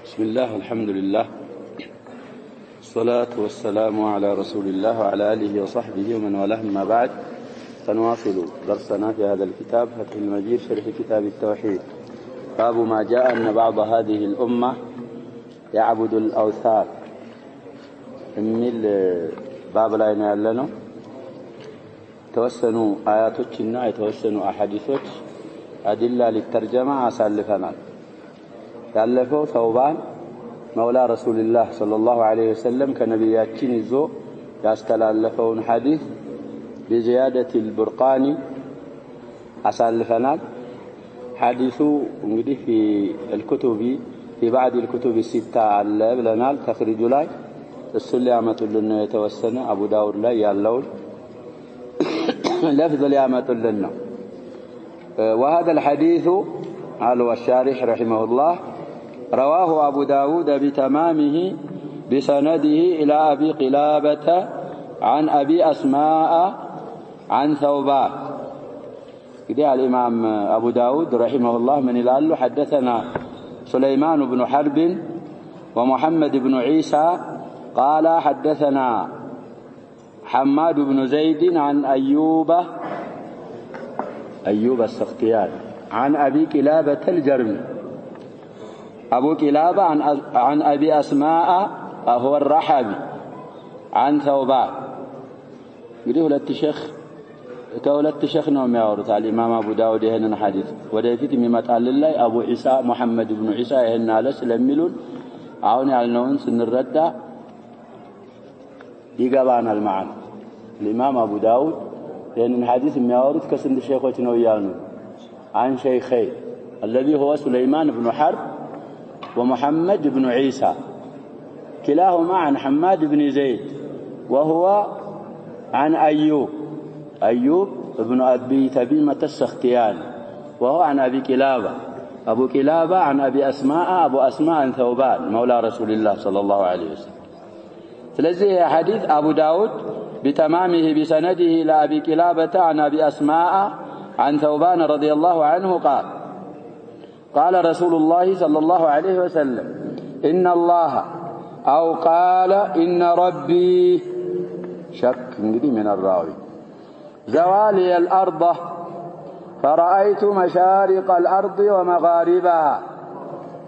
بسم الله والحمد لله الصلاة والسلام على رسول الله وعلى آله وصحبه ومن والاه. ما بعد، فنواصل درسنا في هذا الكتاب فتح المجيد شرح كتاب التوحيد. باب ما جاء أن بعض هذه الأمة يعبد الأوثان. من الباب لا ينالنا توسنوا آياتنا يتوسنوا أحاديث أدلة للترجمة أسالفنا. تألفوا ثوبان مولى رسول الله صلى الله عليه وسلم كنبياتين الزو يستلالفون حديث بزيادة البرقاني أسالفنا. حديثه في الكتب في بعض الكتب الستة على بلنال تخرج لاي السلامة لنا يتوسنا أبو داود لا يالون لفظ اليامة لنا. وهذا الحديث قال الشارح رحمه الله رواه أبو داود بتمامه بسنده إلى أبي قلابة عن أبي أسماء عن ثوبان. كده الإمام أبو داود رحمه الله من الألو حدثنا سليمان بن حرب ومحمد بن عيسى قال حدثنا حماد بن زيد عن أيوب السختياني عن أبي قلابة الجرمي. أبو قلابة عن أبي أسماء هو الرحبي عن ثوبان. يقول كولت شيخ نوم يورث الإمام أبو داود هنا حديث ودايفيت مما قال الله أبو عيسى محمد بن عيسى هنا لس لميلون عوني على نون سن الردة يقبان المعنى. الإمام أبو داود هنا حديث ما يورث كسند شيخوتي نويانو عن شيخين الذي هو سليمان بن حرب ومحمد بن عيسى كلاهما عن حماد بن زيد وهو عن أيوب بن أبي تميمة السختياني وهو عن أبي قلابة. أبو قلابة عن أبي أسماء أبو أسماء عن ثوبان مولى رسول الله صلى الله عليه وسلم. فلذي حديث أبو داود بتمامه بسنده إلى أبي قلابة عن أبي أسماء عن ثوبان رضي الله عنه قال رسول الله صلى الله عليه وسلم إن الله أو قال إن ربي شك من الراوي زوالي الأرض فرأيت مشارق الأرض ومغاربها.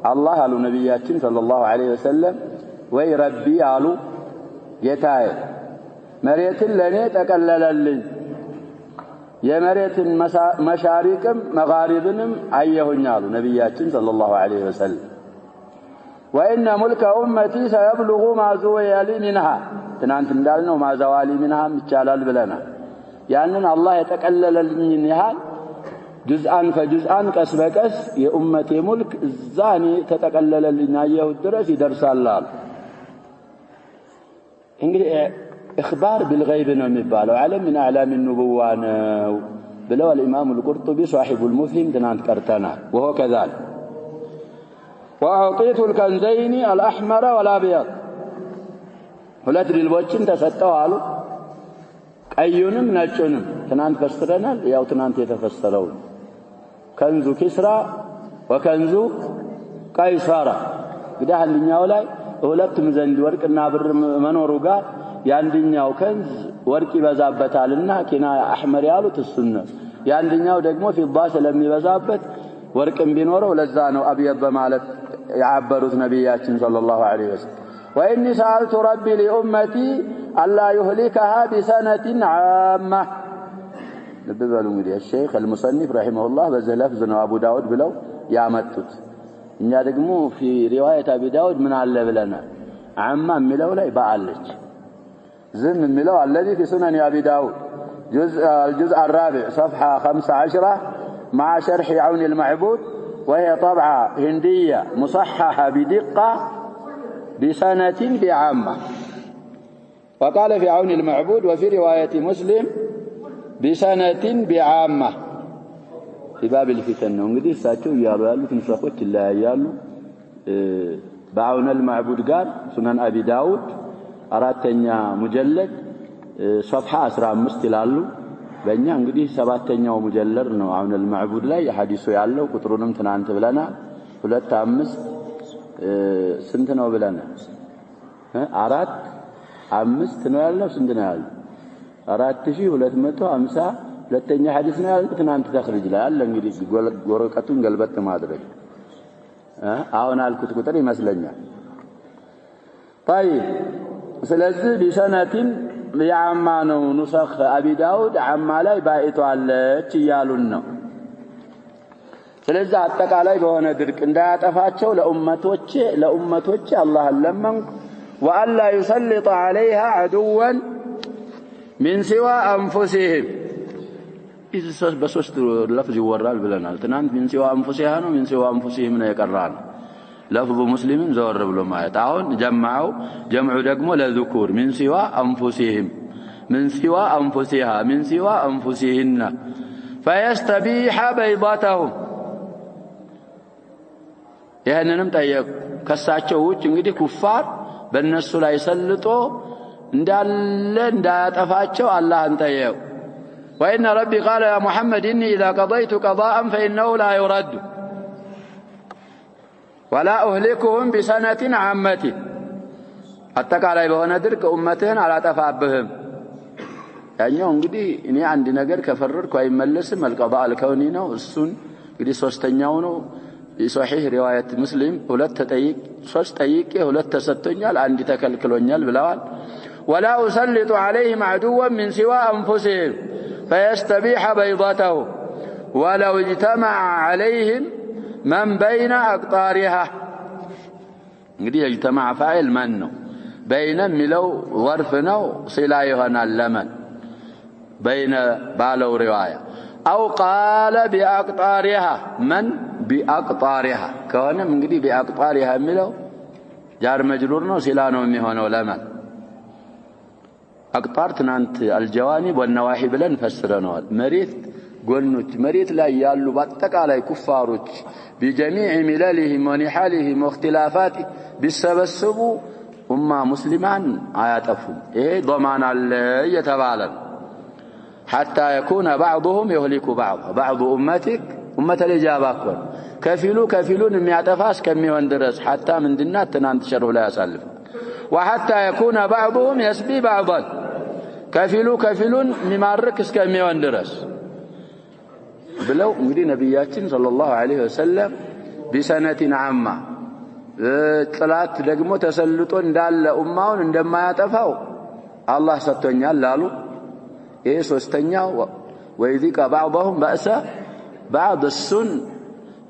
الله قالوا نبياتين صلى الله عليه وسلم وي ربي قالوا يتاي مريت لني تقلل لي يا مريت مشارقم مغاربنم أيهن قالوا نبياتين صلى الله عليه وسلم وإن ملك أمتي سيبلغ ما زوالي منها تنانت ندالنا وما زوالي منها متشالال بلنا يعني الله يتقلل النهال جزءا فجزءا كس بكس يا أمتي ملك الزاني تتقلل لنايه الدرس يدرس الله. إخبار بالغيب نمبالو علم من أعلام النبوان بلو الإمام القرطبي صاحب المفهم تنانت كرتنا وهو كذلك. وأعطيت الكنزين الأحمر والأبيض ولا تدري الوجه تستوى أيونم نجونم تنانت فسرنا ياو تنانت يتفسرون كنز كسرى وكنز قيصر قد عندنا ولا ولتم زند ورق النابر منورو قال ያንደኛው ከንዝ ወርቅ ይበዛበታልና ኪና አህመር ያሉት እሱን ያንደኛው ደግሞ ፊዳ ስለሚበዛበት ወርቅም ቢኖረው ለዛ ነው አብየድ በማለት ያعبሩት ነብያችን ሰለላሁ ዐለይሂ ወሰለም واني سالت ربي لامتي الا يهلكها بسنه عامه. لببالو እንግዲህ الشيخ المصنف رحمه الله በዚህ ለፍዝ ነው አቡ ዳውድ ብለው ያመጡት። እኛ ደግሞ في روايه ابي داود ምን አለ ብለናል عامه የሚለው ላይ ባአለች زم الملو الذي في سنن أبي داود الجزء الرابع صفحة 15 مع شرح عون المعبود وهي طبعة هندية مصححة بدقة بسنة بعامة. وقال في عون المعبود وفي رواية مسلم بسنة بعامة في باب الفتن. እንግዲህ እሳቸው ያሉ ያሉት ንስኾች ይለያያሉ። بعون المعبود قال سنن أبي داود አራተኛ ሙጀለድ صفحة 15 ይላሉ በእኛ እንግዲህ 7ኛው ሙጀለር ነው አሁን المعبود ላይ ሐዲሱ ያለው ቁጥሩንም ትናንት ብለና 25 ስንት ነው ብለና 4 5 ነው ያለው ስንት ነው ያለው 4250 ሁለተኛ ሐዲስ ነው ያለው ትናንት ተخرج ላይ አለ እንግዲህ ወረቀቱን ገልበጥ ማድረግ አሁን አልኩት ቁጥር ይመስለኛል طيب ስለዚህ ቢሰነቲን ያማ ነው ኑሰኽ አቢ ዳውድ አማ ላይ ባይቷለች ይያሉን ነው ስለዚህ አጠቃላይ በሆነ ድርቅ እንዳያጠፋቸው ለኡመቶቼ አላህ ለመን وألا يسلط عليها عدوا من سوى أنفسهم إذا بسوست لفظ ورال بلنا تنانت من سوى أنفسها ومن سوى أنفسهم يقران لفظ مسلم زور بلو ما يتعاون جمعوا دقموا لذكور من سوى أنفسهم من سوى أنفسها من سوى أنفسهن فيستبيح بيضاتهم يعني نمتأيك كساتشوش انجدي كفار በእነሱ ላይ ሰልጦ እንዳለ እንዳያጠፋቸው አላህ እንጠየው وإن ربي قال يا محمد إني إذا قضيت قضاء فإنه لا يرد ولا أهلكهم بسنة عامة አጠቃላይ በሆነ ድርቅ ኡመትህን አላጠፋብህም ያኛው እንግዲህ እኔ አንድ ነገር ከፈረድኩ አይመለስም القضاء الكوني ነው እሱን እንግዲህ ሶስተኛው ነው صحيح رواية مسلم ሁለት ተጠይቅ ሶስት ጠይቄ ሁለት ተሰጥቶኛል አንድ ተከልክሎኛል ብለዋል ولا أسلط عليهم عدوا من سوى أنفسهم فيستبيح بيضته ولو اجتمع عليهم من بين أقطارها እንግዲህ اجتمع فاعل من ነው بين ሚለው ظرف ነው صلة ይሆናል ለምን بين ባለው رواية أو قال بأقطارها من بأقطارها كونه እንግዲህ بأقطارها የሚለው ጃር መጅሩር ነው ሲላ ነው የሚሆነው ለማን أقطار ትናንት الجوانب والنواحي ብለን ፈስረናል መሬት ጎኖች መሬት ላይ ያሉ በአጠቃላይ ኩፋሮች بجميع مللهم ونحالهم واختلافاتهم ቢሰበሰቡ ኡማ ሙስሊማን አያጠፉም ይሄ ضمان አለ የተባለ حتى يكون بعضهم يهلك بعض أمتك أمة الإجابة كون كفيلون የሚያጠፋስ ከሚሆን ድረስ حتى ምንድና ትናንት ሸርሁ ላይ ያሳልፍ وحتى يكون بعضهم يسبي بعضا كفيلون የሚማርክ እስከሚሆን ድረስ ብለው እንግዲህ ነብያችን ሰለላሁ ዐለይሂ ወሰለም بسنة عامة ጥላት ደግሞ ተሰልጦ እንዳለ ኡማውን እንደማያጠፋው አላህ ሰጥቶኛል አሉ ይሄ ሶስተኛው ويذيق بعضهم بأس بعض السن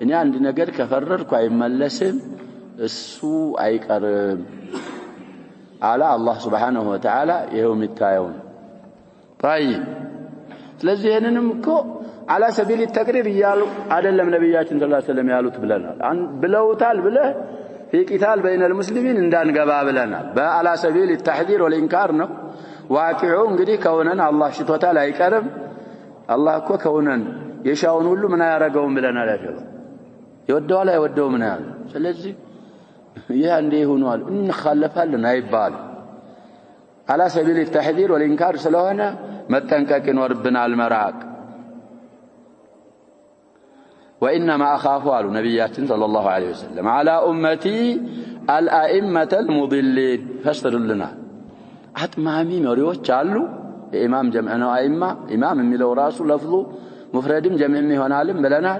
እኔ አንድ ነገር ከፈረድኩ አይመለስም እሱ አይቀርም አለ አላህ Subhanahu Wa Ta'ala ይሄው የሚታየው طيب ስለዚህ ይሄንንም እኮ على سبيل التقرير ይያሉ አይደለም ነብያችን ሰለላሁ ዐለይሂ ወሰለም ያሉት ብለናል ብለውታል ብለህ في قتال بين المسلمين እንዳንገባ ብለናል على سبيل التحذير والإنكار ነው واقعው እንግዲህ ከሆነን አላህ ሽቶታል አይቀርም አላህ እኮ ከሆነን የሻውን ሁሉ ምን ያረጋውን ብለናል ያለው ይወደዋል አይወደው ምን ያለው ስለዚህ ይሄ እንደ ይሆናል እንخالفለን አይባል على سبيل التحذير والإنكار ስለሆነ መጠንቀቅ ይኖርብናል መራቅ وإنما أخاف على نبياتنا صلى الله عليه وسلم على أمتي الأئمة المضلين فسر لنا أتمامي مريوش قالوا إمام جمعنا أئمة إمام ميلو راسه لفظه مفرد جمع هنا علم بلنا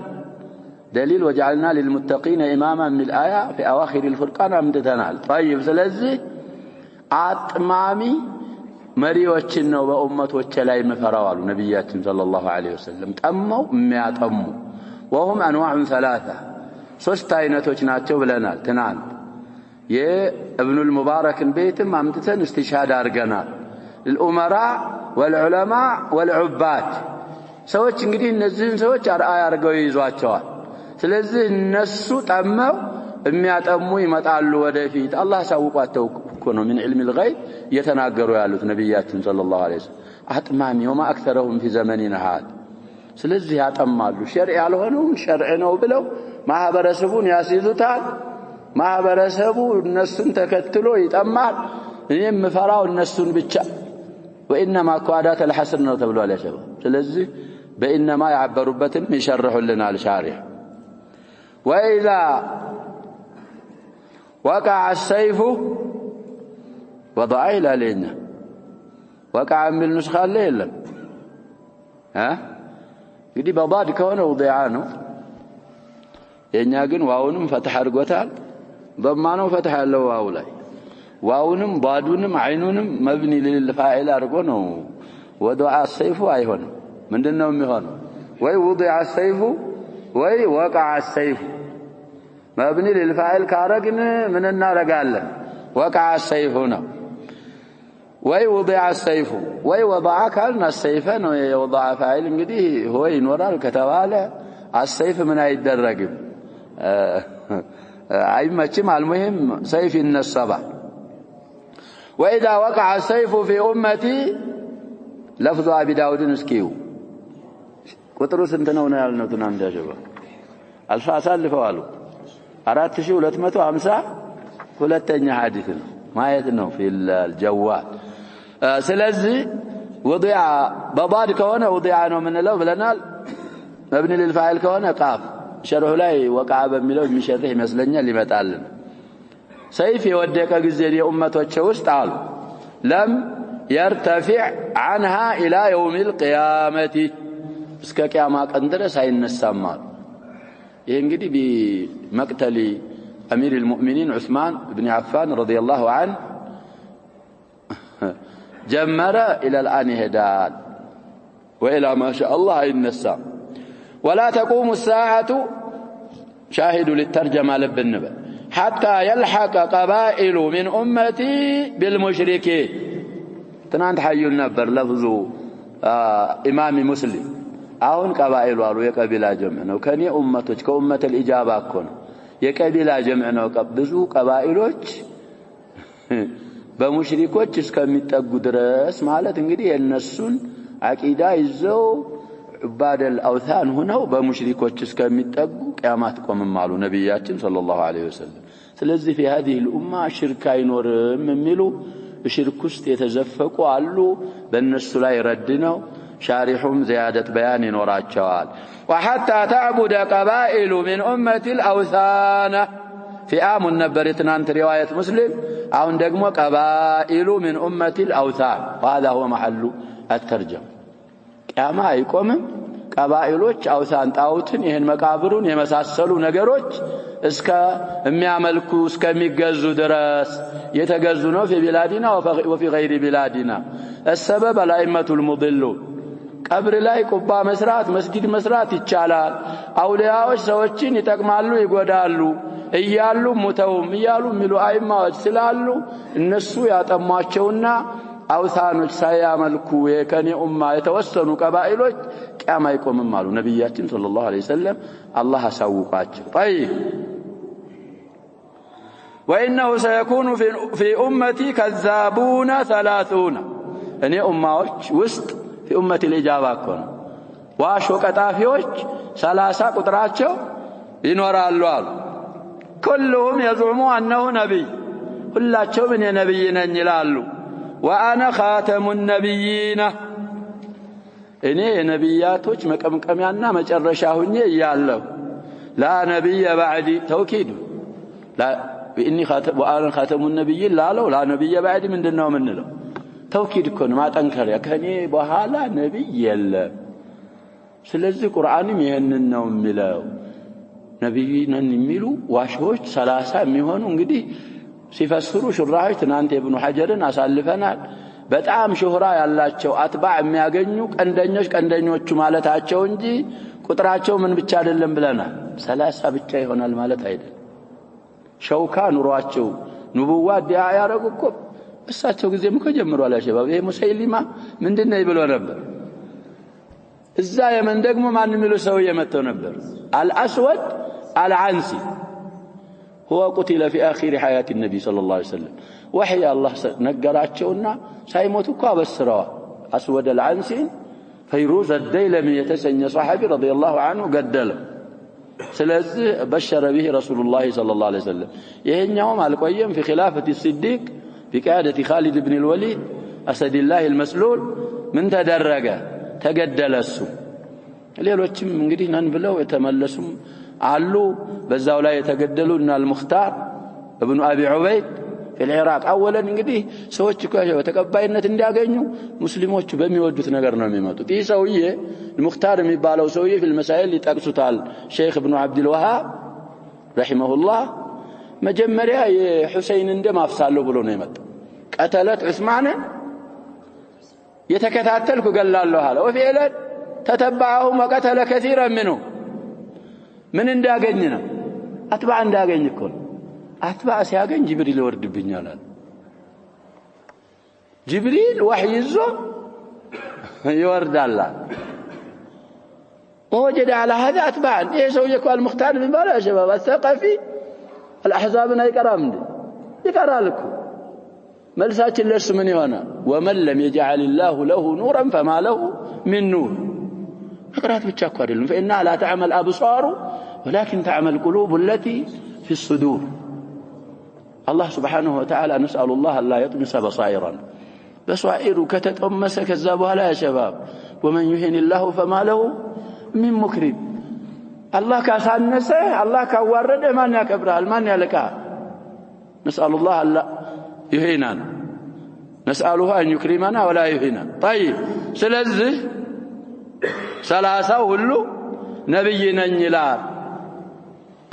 دليل وجعلنا للمتقين إماما من الآية في أواخر الفرقان أمتتنال طيب سلزي أتمامي مريوش وأمة وشلاي مفروال نبياتنا صلى الله عليه وسلم تأموا مئات أموا وهم أنواع ثلاثة ሶስት አይነቶች ናቸው ብለናል ትናንት የኢብኑ المبارك ቤትም አምጥተን استشهاد አድርገናል الامراء والعلماء والعباد ሰዎች እንግዲህ እነዚህን ሰዎች አርአያ አድርገው ይዟቸዋል ስለዚህ እነሱ ጠመው የሚያጠሙ ይመጣሉ ወደፊት አላህ ሳውቋቸው እኮ ነው من علم الغيب የተናገሩ ያሉት ነብያችን ሰለላሁ ዐለይሂ ወሰለም አጥማሚ وما اكثرهم في زمننا هذا ስለዚህ ያጠማሉ ሸርዕ ያልሆነው ሸርዕ ነው ብለው ማህበረሰቡን ያስይዙታል ማህበረሰቡ እነሱን ተከትሎ ይጠማል እኔም ፈራው እነሱን ብቻ وانما قادات الحسن ነው ተብሏል ያሸባ ስለዚህ በእነማ ያበሩበትን ይሸርሑልናል ሻሪህ وإذا وقع السيف وضع إلى لنا وقع من النسخة الليلة እንግዲህ በባድ ከሆነ ውዲዓ ነው የኛ ግን ዋውንም ፈትህ አድርጎታል በማነው ፈትህ ያለው ዋው ላይ ዋውንም ባዱንም አይኑንም መብኒ ለልፋኢል አድርጎ ነው ወዱዓ السيف አይሆንም ምንድነው የሚሆነው ወይ ውዲዓ السيف ወይ ወقع السيف مبني للفاعل كارجن من النارجاله وقع السيف هنا ወይ وضع السيف ወይ وضع كان السيف ነው የወضع فاعل እንግዲህ هو ይኖራል ከተባለ السيف ምን አይደረግም አይመችም المهم سيف النصب واذا وقع السيف في امتي لفظ ابي داود اسكيو ቁጥሩ ስንት ነው ያልነው ትናንት ያጀባ አልፋሳልፈው አሉ 4250 ሁለተኛ ሐዲስ ነው ማየት ነው في الجوال ስለዚህ وضع በባድ ከሆነ وضع ነው ምንለው ብለናል مبني للفاعل ከሆነ ቃፍ ሸርሁ ላይ ወቃ በሚለው የሚሸርህ ይመስለኛል ይመጣልን ሰይፍ የወደቀ ጊዜ የኡመቶች ውስጥ አሉ لم يرتفع عنها الى يوم القيامه እስከ ቂያማ ቀን ድረስ አይነሳም ይሄ እንግዲህ በመቅተሊ امير المؤمنين عثمان بن عفان رضي الله عنه جمر الى الان يهدال والى ما شاء الله ينسى ولا تقوم الساعه شاهد للترجمه للنبي حتى يلحق قبائل من امتي بالمشركين تنانت حيون نبر لفظو امام مسلم አሁን ቀባኢሉ አሉ የቀቢላ ጀምዕ ነው ከኔ ኡመቶች ከኡመተ الإجابة እኮ ነው የቀቢላ ጀምዕ ነው ብዙ ቀባኢሎች በሙሽሪኮች እስከሚጠጉ ድረስ ማለት እንግዲህ የነሱን አቂዳ ይዘው ዑባድ الأوثان ሆነው በሙሽሪኮች እስከሚጠጉ ቂያማት ቆምም አሉ ነብያችን ሰለላሁ ዐለይሂ ወሰለም ስለዚህ في هذه الامه ሽርክ አይኖርም የሚሉ ሽርክ ውስጥ የተዘፈቁ አሉ በእነሱ ላይ ረድ ነው شارحهم زيادة بيان نوراچوال وحتى تعبد قبائل من أمة الأوثان في آم النبرتنا انت رواية مسلم أو دقموا قبائل من أمة الأوثان وهذا هو محل الترجم كما يقوم قبائلوች አውሳን ጣውትን ይሄን መቃብሩን የመሳሰሉ ነገሮች እስከ የሚያመልኩ እስከሚገዙ ድረስ የተገዙ ነው في بلادنا وفي غير بلادنا السبب الائمه المضلون ቀብር ላይ ቁባ መስራት መስጊድ መስራት ይቻላል አውሊያዎች ሰዎችን ይጠቅማሉ ይጎዳሉ እያሉ ሙተውም እያሉ ሚሉ አይማዎች ስላሉ እነሱ ያጠሟቸውና አውሳኖች ሳያመልኩ የከኔ ኡማ የተወሰኑ ቀባኢሎች ቂያማ ይቆምም አሉ ነብያችን ሰለላሁ ዐለይሂ ወሰለም አላህ አሳውቃቸው طيب وانه سيكون في امتي كذابون 30 እኔ ኡማዎች ውስጥ في امه الاجابه كون واشو قطافيዎች 30 ቁጥራቸው ይኖራሉ አሉ كلهم يزعمون انه نبي ሁላቸውም እኔ ነብይ ነኝ ይላሉ وانا خاتم النبيين እኔ የነብያቶች መቀምቀሚያና መጨረሻ ሆኜ ይያለሁ لا نبي بعدي توكيد لا اني خاتم وانا خاتم النبيين لا نبي بعدي ምንድነው ምንለው توكيد كون ما ጠንከረ ከኔ በኋላ ነብይ የለም ስለዚህ ቁርአንም ይሄንን ነው የሚለው ነብይ ነን የሚሉ ዋሾች 30 የሚሆኑ እንግዲህ ሲፈስሩ ሹራህ ትናንት ኢብኑ ሐጀርን አሳልፈናል በጣም ሹህራ ያላቸው አጥባዕ የሚያገኙ ቀንደኞቹ ማለታቸው እንጂ ቁጥራቸው ምን ብቻ አይደለም ብለናል 30 ብቻ ይሆናል ማለት አይደለም ሸውካ ኑሯቸው ንቡዋ ዲያ ያረጉኮ እሳቸው ጊዜም ከጀምሯል አሸባብ ይሄ ሙሰይሊማ ምንድነው ይብሎ ነበር እዛ የመን ደግሞ ማን የሚሉ ሰው የመተው ነበር الاسود العنسي هو قتل في اخر حياه النبي صلى الله عليه وسلم وحي الله ነገራቸውና ሳይሞቱኮ አበስረዋ اسود العنسي فيروز الديلمي يتسنى صحابي رضي الله عنه قدله ስለዚህ بشر به رسول الله صلى الله عليه وسلم ይሄኛውም አልቆየም في خلافه الصديق بقيادة خالد بن الوليد أسد الله المسلول من تدرج ተገደለሱ ሌሎችም እንግዲህ ነን ብለው የተመለሱም አሉ በዛው ላይ የተገደሉና አልሙኽታር ابن ابي عبيد في العراق اولا እንግዲህ ሰዎች ተቀባይነት እንዲያገኙ ሙስሊሞች በሚወዱት ነገር ነው የሚመጡት ይህ ሰውዬ المختار የሚባለው ሰውዬ في المسائل ይጠቅሱታል ሼክ ابن عبد الوهاب رحمه الله መጀመሪያ የሁሰይን እንደም አፍሳለሁ ብሎ ነው የመጣው ቀተለት ዑስማን የተከታተልኩ ገላለሁ አለ وفعلا تتبعه وقتل كثيرا منه من እንዳገኝ ነው አትባ እንዳገኝ እኮ አትባ ሲያገኝ ጅብሪል ይወርድብኛል አለ ጅብሪል ወህይ ይዞ ይወርዳል ووجد على هذا اتباعا ايه سوى يكون المختار من بلا يا شباب الثقفي الاحزاب يقرام يقرا لكم መልሳችን ለርስ ምን ይሆናል ومن لم يجعل الله له نورا فما له من نور فقرات ብቻ እኮ አይደለም فإنها لا تعمل أبصار ولكن تعمل قلوب التي في الصدور الله سبحانه وتعالى نسأل الله ألا يطمس بصائرا بصائر كتطمس كذابها لا يا شباب ومن يهن الله فما له من مكرم الله كاسانسه الله كاورده من يكبرال من يلقى نسأل الله ألا يهيننا نسأله أن يكرمنا ولا يهيننا طيب سلازه ثلاثه ሁሉ ነብይ ነኝ ይላል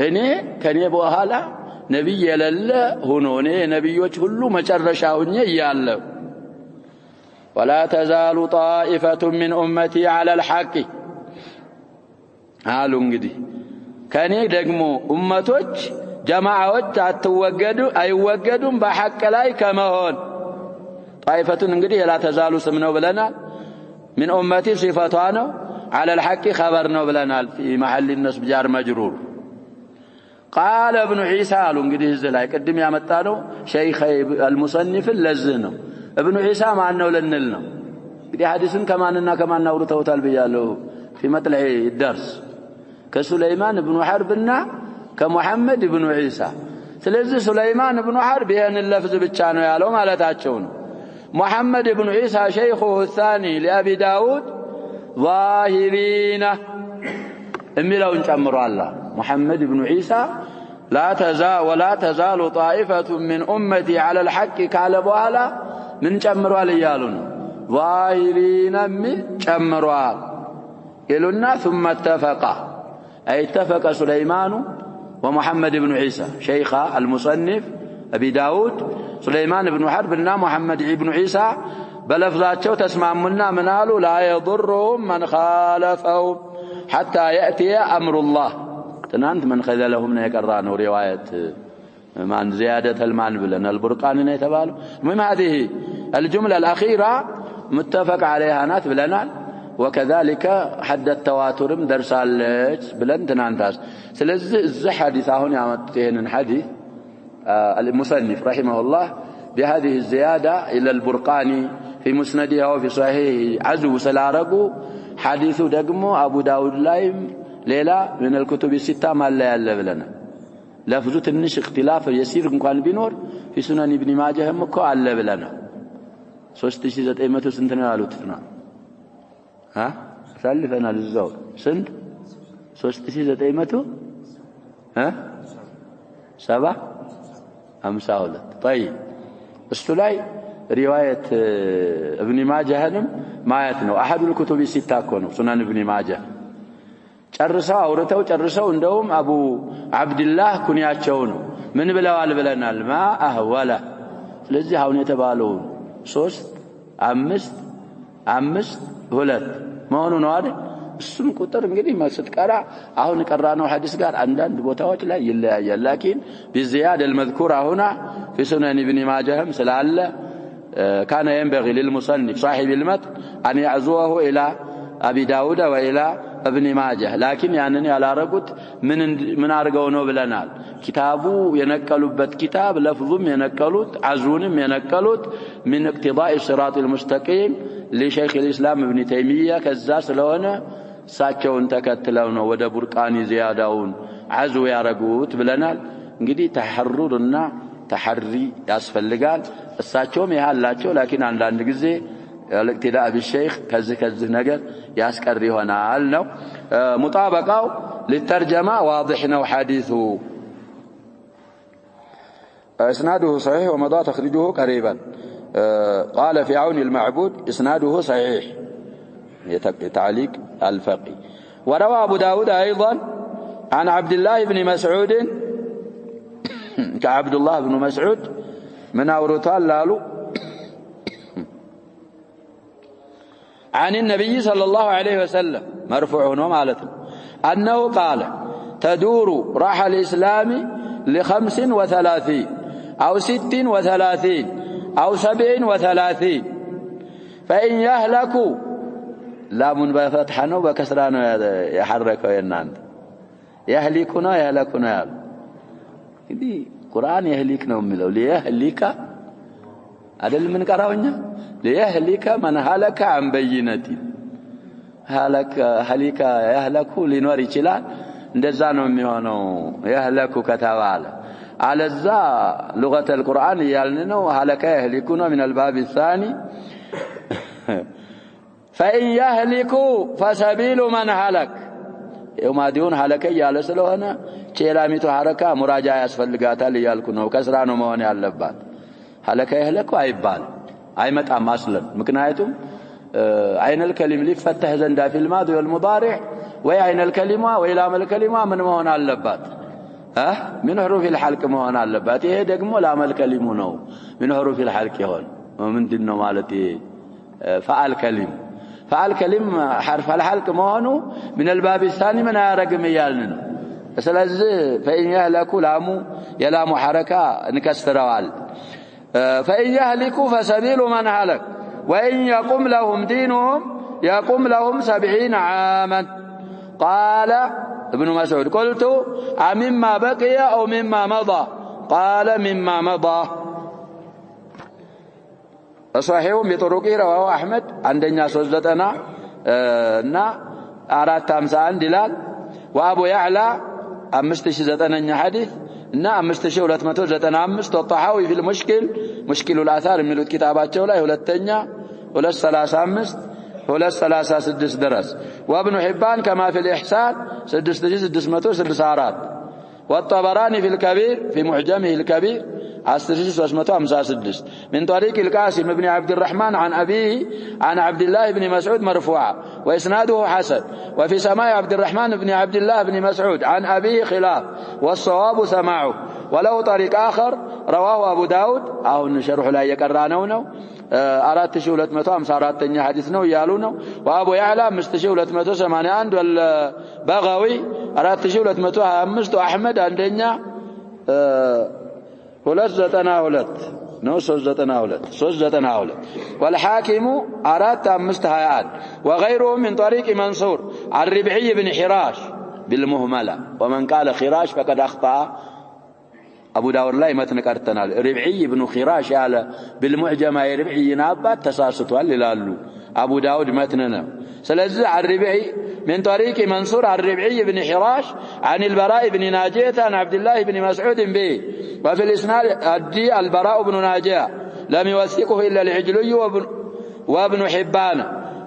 እኔ ከኔ በኋላ ነብይ የሌለ ሆኖ እኔ ነብዮች ሁሉ መጨረሻውኝ ይያለው ولا تزال طائفة من أمتي على الحق قالوا እንግዲህ ከኔ ደግሞ ኡመቶች ጀማዓዎች አትወገዱ አይወገዱም በሐቅ ላይ ከመሆን طائفة እንግዲህ لا تزال ስም ነው ብለናል من أمتي صفاتها ነው على الحق خبرنا بلنا في محل النصب جار مجرور قال ابن عيسى قالوا እንግዲህ እዚህ ላይ ቅድም ያመጣነው ሸይኽ المصنف ለዚህ ነው ابن عيسى ማን ነው ለነል ነው እንግዲህ ሐዲስን ከማንና ከማን አውርተውታል ብያለሁ في مطلع الدرس ከሱለይማን ابن حربና ከሙሐመድ ابن عيسى ስለዚህ ሱለይማን ابن حرب ይሄን ለፍዝ ብቻ ነው ያለው ማለታቸው ነው محمد ابن عيسى شيخه الثاني لأبي داود ظاهرين املون ጨምሮ الله محمد ابن عيسى ولا تزال طائفة من أمتي على الحق قال بوالا من ጨምሯል እያሉ ነው ظاهرين من ጨምሯል ይሉና ثم اتفق سليمان ومحمد ابن عيسى شيخ المصنف أبي داود سليمان بن حرب እና محمد ابن عيسى بلفظاቸው ተስማሙና ምን አሉ لا يضرهم من خالفهم حتى يأتي أمر الله ትናንት من خذلهم ነው የቀራነው روايه ማን زياده المان ብለናል البرقان ነው የተባለው المهم هذه الجمله الاخيره متفق عليها ናት ብለናል وكذلك حد التواترም ደርሳለች ብለን ትናንታስ ስለዚህ እዚህ ሐዲስ አሁን ያመጡት ይሄንን ሐዲስ المصنف رحمه الله بهذه الزيادة إلى البرقاني في مسنده وفي صحيح عزو سلارقو حديث دقمو أبو داود لايم ليلة من الكتب الستة ما لا يلف لنا لفظة النش اختلاف يسير كان بنور في سنن ابن ماجه مكو علف لنا سوستشي ذات ايمتو سنتنا قالوا تفنا ها سالفنا للزور سنت سوستشي ذات ايمتو ها 52 طيب السلاي روايه ابن ماجه ማየት ነው احد الكتب الستة كونوا سنن ابن ماجه ጨርሰው አውርተው ጨርሰው እንደውም አቡ አብዱላህ ኩንያቸው ነው ምን ብለዋል ብለናል ማ አህወላ ስለዚህ አሁን የተባለው 3 5 5 2 መሆኑ ነው አይደል እሱም ቁጥር እንግዲህ ማስተቀራ አሁን ቀራነው ሐዲስ ጋር አንዳንድ ቦታዎች ላይ ይለያያል لكن بالزياده المذكوره هنا في سنن ابن ماجه سلاله كان ينبغي للمصنف صاحب المتن ان يعزوه الى ابي داود والى ابن ماجه لكن ያንን ያላረጉት ምን አርገው ነው ብለናል ኪታቡ የነቀሉበት ኪታብ ለፍዙም የነቀሉት አዙንም የነቀሉት من اقتضاء الصراط المستقيم لشيخ الاسلام ابن تيميه ከዛ ስለሆነ ሳቸውን ተከትለው ነው ወደ ቡርቃኒ ዚያዳውን አዙ ያረጉት ብለናል እንግዲህ ተሐሩርና ተሐሪ ያስፈልጋል እሳቸውም ያላቸው لكن አንዳንድ ጊዜ الاقتداء بالشيخ كذا نجر ياسكري هنا علنو مطابقة للترجمة واضح نو حديثه إسناده صحيح ومضى تخرجه قريبا قال في عون المعبود إسناده صحيح تعليق الفقي وروى أبو داود أيضا عن عبد الله بن مسعود كعبد الله بن مسعود من أورطان لالو عن النبي صلى الله عليه وسلم مرفوع ومالته أنه قال تدور راح الإسلام ل35 أو 36 أو 37 فإن يهلكوا لا من بفتحنا وبكسرنا يحركوا ينان يهلكنا يهلكنا دي قرآن يهلكنا وملو ليهلك هذا اللي من قراونا ليهلك من هلك عن بينة هلك يهلك لنور يشلال እንደዛ ነው የሚሆነው يهلك ከተባለ አለዛ لغة القرآن ያልን ነው هلك يهلكون من الباب الثاني فإن يهلكوا فسبيل من هلك يوم ديون هلك ያለ ስለሆነ ቼላሚቱ ሐረካ ሙራጃ ያስፈልጋታል ይያልኩ ነው ከስራ ነው መሆን ያለባት هلك يهلك አይባል አይመጣም አስለን ምክንያቱም عين الكلم ሊፈተህ ዘንዳ في الماضي والمضارع وعين الكلمة وإلام الكلمة من مهون اللبات من حروف الحلق مهون اللبات إيه دقمو لام الكلمة نو من حروف الحلق يهون ومن دينه مالتي فعل كلم حرف الحلق مهونو من الباب الثاني من رقم يالنو سلازي فإن يهلكوا لامو يلامو حركة نكسروال فإن يهلكوا فسبيل من هلك وإن يقم لهم دينهم يقوم لهم 70 عاما قال ابن مسعود قلت مما بقي أو مما مضى قال مما مضى صحيح بطرقه رواه أحمد عندنا سوزتنا نا أرات 51 دلال وأبو يعلى 5009 حديث نا 5295 والطحاوي في مشكل الآثار من الكتابات جولا ሁለተኛ 235 236 درس وابن حبان كما في الإحسان 6664 والطبراني في الكبير في معجمه الكبير 6356 من طريق القاسم بن عبد الرحمن عن أبيه عن عبد الله بن مسعود مرفوعا وإسناده حسن وفي سماع عبد الرحمن بن عبد الله بن مسعود عن أبيه خلاف والصواب سماعه وله طريق آخر رواه أبو داود أو نشرح لا يقرانونه 4254 حديث ነው ያሉ ነው وابو يعلى 5281 والبغوي 4225 واحمد አንደኛ 292 ነው 392 والحاكم 4521 وغيره من طريق منصور الربعي بن حراش بالمهمله ومن قال خراش فقد اخطا أبو داود لا يمتن كرتنال ربعي بن خراش على بالمعجمة ربعي نابات تساسطوا للالو أبو داود متننا سلزع الربعي من طريق منصور الربعي بن حراش عن البراء بن ناجية عن عبد الله بن مسعود به وفي الإسناد الدي البراء بن ناجية لم يوثقه إلا العجلي وابن حبان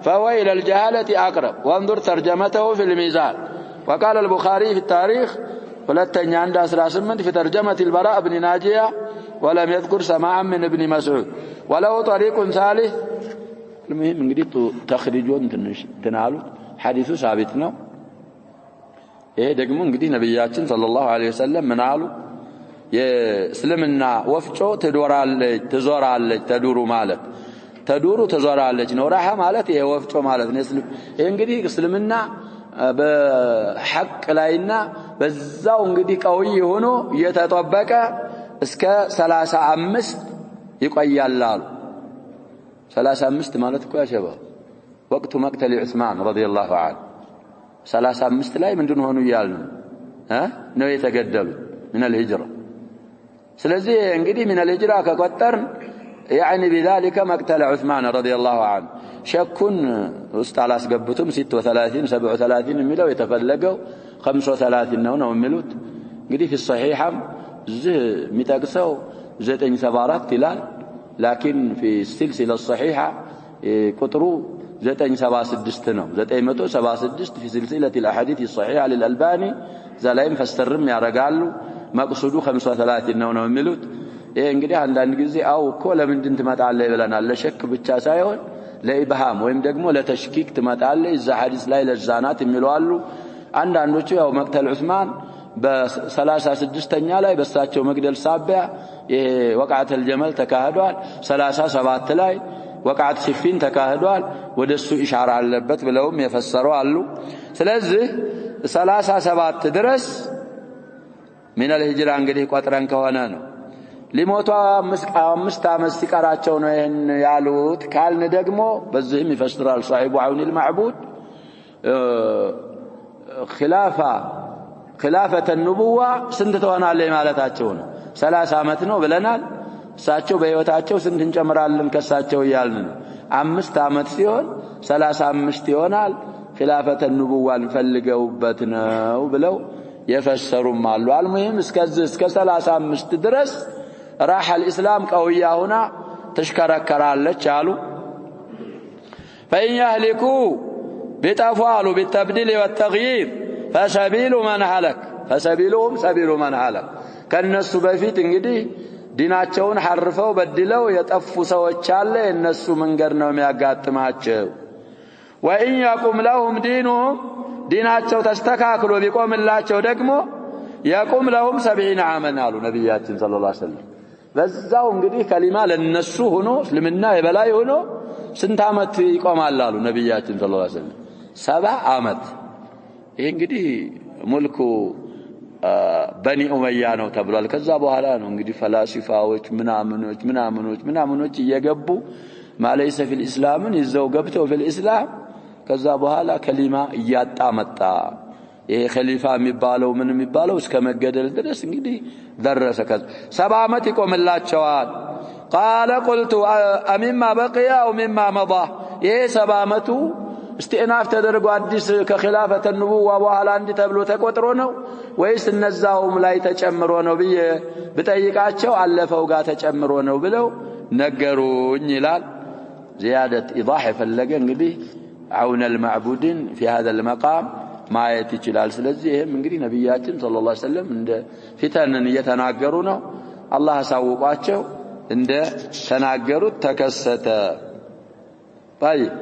فهو إلى الجهالة أقرب وانظر ترجمته في الميزان وقال البخاري في التاريخ ولتني عند 18 في ترجمة البراء بن ناجية ولم يذكر سماعا من ابن مسعود وله طريق ثالث المهم እንግዲህ ተخريجون تنالوا حديث ثابت ነው ይሄ ደግሞ እንግዲህ ነብያችን ሰለላሁ ዐለይሂ ወሰለም ምን አሉ የእስልምና ወፍጮ ትዞራለች ተዱሩ ማለት ተዱሩ ትዞራለች ነው ራሃ ማለት ይሄ ወፍጮ ማለት ነው ይሄ እንግዲህ እስልምና በሐቅ ላይና በዛው እንግዲህ ቀውይ ሆኖ እየተጠበቀ እስከ 35 ይቆያል አሉ 35 ማለት እኮ ያሸባ ወቅቱ መቅተል ዑስማን ረዲየላሁ ዐንሁ 35 ላይ ምንድን ሆኑ ይያል ነው የተገደሉ من الهجرة ስለዚህ እንግዲህ من الهجرة ከቆጠርን يعني بذلك مقتل عثمان رضي الله عنه شكون استعلا اسقبتم 36 37 የሚለው የተፈለገው 35 ነው የሚሉት እንግዲህ في الصحيحة የሚጠቅሰው 974 ይላል لكن في السلسلة الصحيحة ቁጥሩ 976 ነው 976 في سلسلة الأحاديث الصحيحة للألباني زلايم فاسترم ያረጋሉ መቅሱዱ 35 ነው የሚሉት ይሄ እንግዲህ አንዳንድ ጊዜ አው እኮ ለምንድን ትመጣለህ ይብለናል ለሸክ ብቻ ሳይሆን ለኢብሃም ወይም ደግሞ ለተሽኪክ ትመጣለህ እዛ ሐዲስ ላይ ለዛናት የሚሉአሉ አንዳንዶቹ ያው መቅተል ዑስማን በ36ኛ ላይ በሳቸው መግደል ሳቢያ ይሄ ወቃተል ጀመል ተካሂዷል 37 ላይ ወቃት ሲፊን ተካሂዷል ወደሱ ኢሻራ አለበት ብለውም የፈሰሩ አሉ ስለዚህ 37 ድረስ من الهجرة እንግዲህ ቆጥረን ከሆነ ነው ሊሞቱ 5 ዓመት ሲቀራቸው ነው ይሄን ያሉት ካልን ደግሞ በዚህም ይፈስራል صاحب عون المعبود خلافة النبوة ስንት ትሆናለች ማለታቸው ነው 30 ዓመት ነው ብለናል እሳቸው በህይወታቸው ስንት እንጨምራለን ከሳቸው ይያልን 5 ዓመት ሲሆን 35 ይሆናል خلافة النبوة ፈልገውበት ነው ብለው يفسرون مالو المهم እስከ 35 ድረስ راح الإسلام قوية هنا تشكركرالچ አሉ فإن يهلكوا بتفعلوا بالتبديل والتغيير فسبيل من هلك فسبيلهم سبيل من هلك ከነሱ በፊት እንግዲህ ዲናቸውን ሐርፈው በድለው የጠፉ ሰዎች አለ እነሱ መንገድ ነው የሚያጋጥማቸው وإن يقم لهم دينهم ዲናቸው ተስተካክሎ ቢቆምላቸው ደግሞ يقوم لهم 70 عاما አሉ ነብያችን ሰለላሁ ዐለይሂ ወሰለም በዛው እንግዲህ ከሊማ ለነሱ ሆኖ እስልምና የበላይ ሆኖ ስንት ዓመት ይቆማል አሉ ነብያችን ሰለላሁ ዐለይሂ ወሰለም 70 ዓመት ይሄ እንግዲህ ሙልኩ በኒ ኡመያ ነው ተብሏል ከዛ በኋላ ነው እንግዲህ ፈላሲፋዎች ምናምኖች እየገቡ ማለይሰ ፊል እስላምን ይዘው ገብተው ፊል እስላም ከዛ በኋላ ከሊማ እያጣ መጣ ይሄ ኸሊፋ የሚባለው ምን የሚባለው እስከ መገደል ድረስ እንግዲህ ደረሰ ከዛ 70 ዓመት ይቆምላቸዋል قال قلت أمما بقي أو مما مضى ይሄ 70 ዓመቱ استئناف ተደርጎ አዲስ ከኺላፈተ النبوة በኋላ እንዲ ተብሎ ተቆጥሮ ነው ወይስ እነዛውም ላይ ተጨምሮ ነው ብዬ በጠይቃቸው አለፈው ጋር ተጨምሮ ነው ብለው ነገሩኝ ይላል زيادة إيضاح ፈለገ እንግዲህ عون المعبودين في هذا المقام ما يتجلال ስለዚህም እንግዲህ ነብያችን ሰለላሁ ዐለይሂ ወሰለም እንደ ፊተንን እየተናገሩ ነው አላህ አሳውቋቸው እንደ ተናገሩት ተከሰተ طيب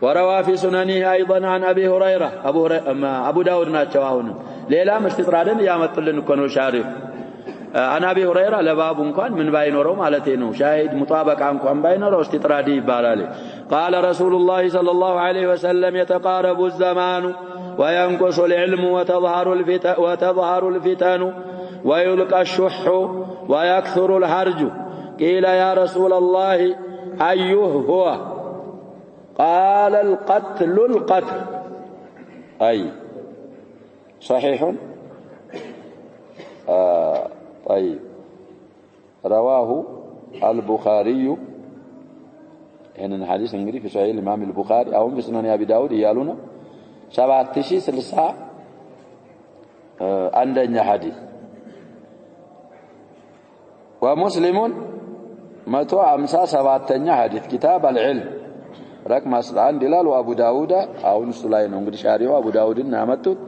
وروى في سننه ايضا عن ابي هريره ابو داود ናቸው አሁን ሌላም استطرادን ያመጡልን እኮ ነው ሻሪፍ عن ابي هريره ለባቡ እንኳን ምን ባይኖረው ማለት ነው ሻሂድ ሙጣበቃ እንኳን ባይኖረው استطرادي ይባላል قال رسول الله صلى الله عليه وسلم يتقارب الزمان وينقص العلم وتظهر الفتن ويلقى الشح ويكثر الحرج قيل يا رسول الله أيه هو قال القتل أي صحيح طيب رواه البخاري هنا الحديث እንግዲህ في صحيح الإمام البخاري أو في سنن أبي داود يالونا 7060 عندنا حديث ومسلم 157ኛ حديث كتاب العلم رقم 11 ይላል وابو داود አሁን እሱ ላይ ነው እንግዲህ ሻሪው አቡ ዳውድን ያመጡት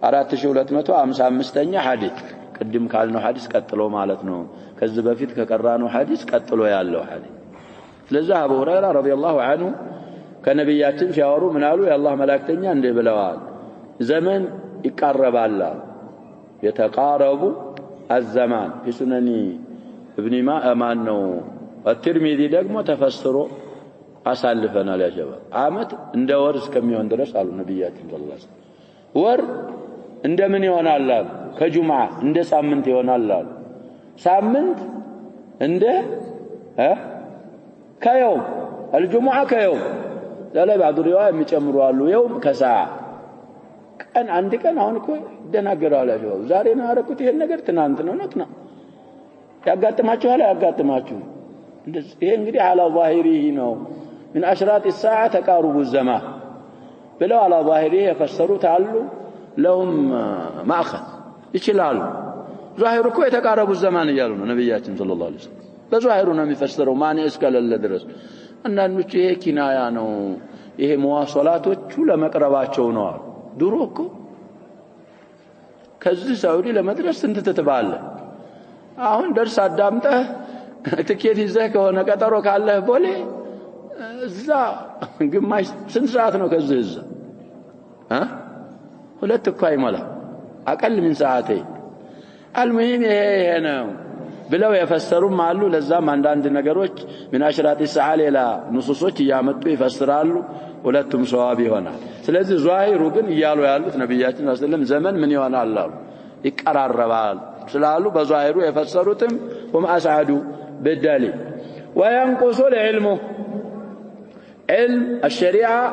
4255ኛ حديث ቅድም ካልነው حديث ቀጥሎ ማለት ነው ከዚህ በፊት ከቀራነው حديث ቀጥሎ ያለው حديث ስለዚህ አቡ ሁረይራ ረዲየላሁ ዐንሁ ከነብያችን ሲያወሩ ምን አሉ የአላህ መላእክተኛ እንደ ብለዋል ዘመን ይቃረባል የተቃረቡ الزمان في سنن ابن ማን ነው الترمذي ደግሞ ተፈስሮ አሳልፈናል ያ ጀባ አመት እንደ ወር እስከሚሆን ድረስ አሉ ነብያችን ሰለላሁ ዐለይሂ ወሰለም ወር እንደምን ይሆናል ከጁምዓ እንደ ሳምንት ይሆናል ሳምንት እንደ كيوم الجمعة كيوم لا بعض الروايات የሚጨምሩ አሉ يوم كساعة ቀን አንድ ቀን አሁን እኮ ደናገራው አላችሁ ዛሬ ነው አረኩት ይሄን ነገር ትናንት ነው ነጥና ያጋጥማችኋል ያጋጥማችሁ እንደዚህ ይሄ እንግዲህ على ظاهره ነው من اشراط الساعه تقارب الزمان ብለው على ظاهره የፈሰሩት አሉ لهم ماخذ ይችላሉ ظاهر እኮ የተቃረቡ الزمان እያሉ ነው ነብያችን ሰለላሁ ዐለይሂ ወሰለም በዛሂሩ ነው የሚፈሰረው ማን እስከለለ ድረስ አንዳንዶች ይሄ ኪናያ ነው ይሄ መዋሰላቶቹ ለመቅረባቸው ነው ድሮ እኮ ከዚህ ሳውዲ ለመድረስ ስንት ትተባለ አሁን ደርስ አዳምጠህ ትኬት ይዘህ ከሆነ ቀጠሮ ካለህ ቦሌ እዛ ግማሽ ስንት ሰዓት ነው ከዚህ እዛ ሁለት እኮ አይሞላ አቀል ምን ሰዓቴ المهم ይሄ ነው ብለው የፈሰሩም አሉ ለዛም አንዳንድ ነገሮች ምን አሽራት الساعه ሌላ ንሱሶች ያመጡ ይፈስራሉ ሁለቱም ሷዋብ ይሆናል ስለዚህ ዛሂሩ ግን ይያሉ ያሉት ነብያችን ሰለላሁ ዐለይሂ ወሰለም ዘመን ምን ይሆናል አሉ ይቀራረባል ስላሉ በዛሂሩ የፈሰሩትም هم اسعدوا بالدليل وينقص العلم علم الشريعه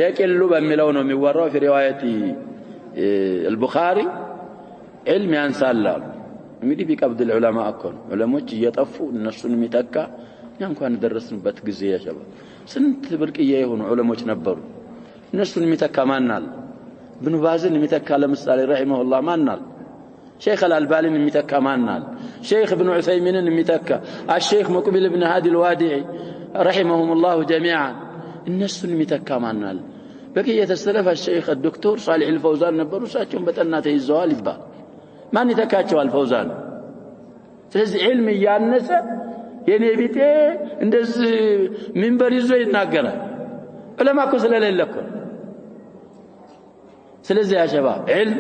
يقل بميلو ነው የሚወራው في روايه البخاري علم ያንሳል እንግዲህ ቢቀብድ العلماء አኮን ዑለሞች እየጠፉ እነሱን የሚተካ እንኳን ደረስንበት ጊዜ ያሸባ ስንት ብርቅዬ የሆኑ ዑለሞች ነበሩ እነሱን የሚተካ ማናል ابن باዝን የሚተካ ለምሳሌ رحمه الله ማናል شيخ الألباني المتكى مانال شيخ ابن عثيمين المتكى الشيخ مقبل بن هادي الوادعي رحمهم الله جميعا الناس المتكى مانال بقية السلف الشيخ الدكتور صالح الفوزان نبرو ساتهم بتناته الزوال يبال ما نتكاتشوا الفوزان ስለዚህ علم ያነሰ የኔ ቢጤ እንደዚህ منبر ይዞ ይናገራል ዑለማኩ ስለሌለኩ ስለዚህ يا شباب علم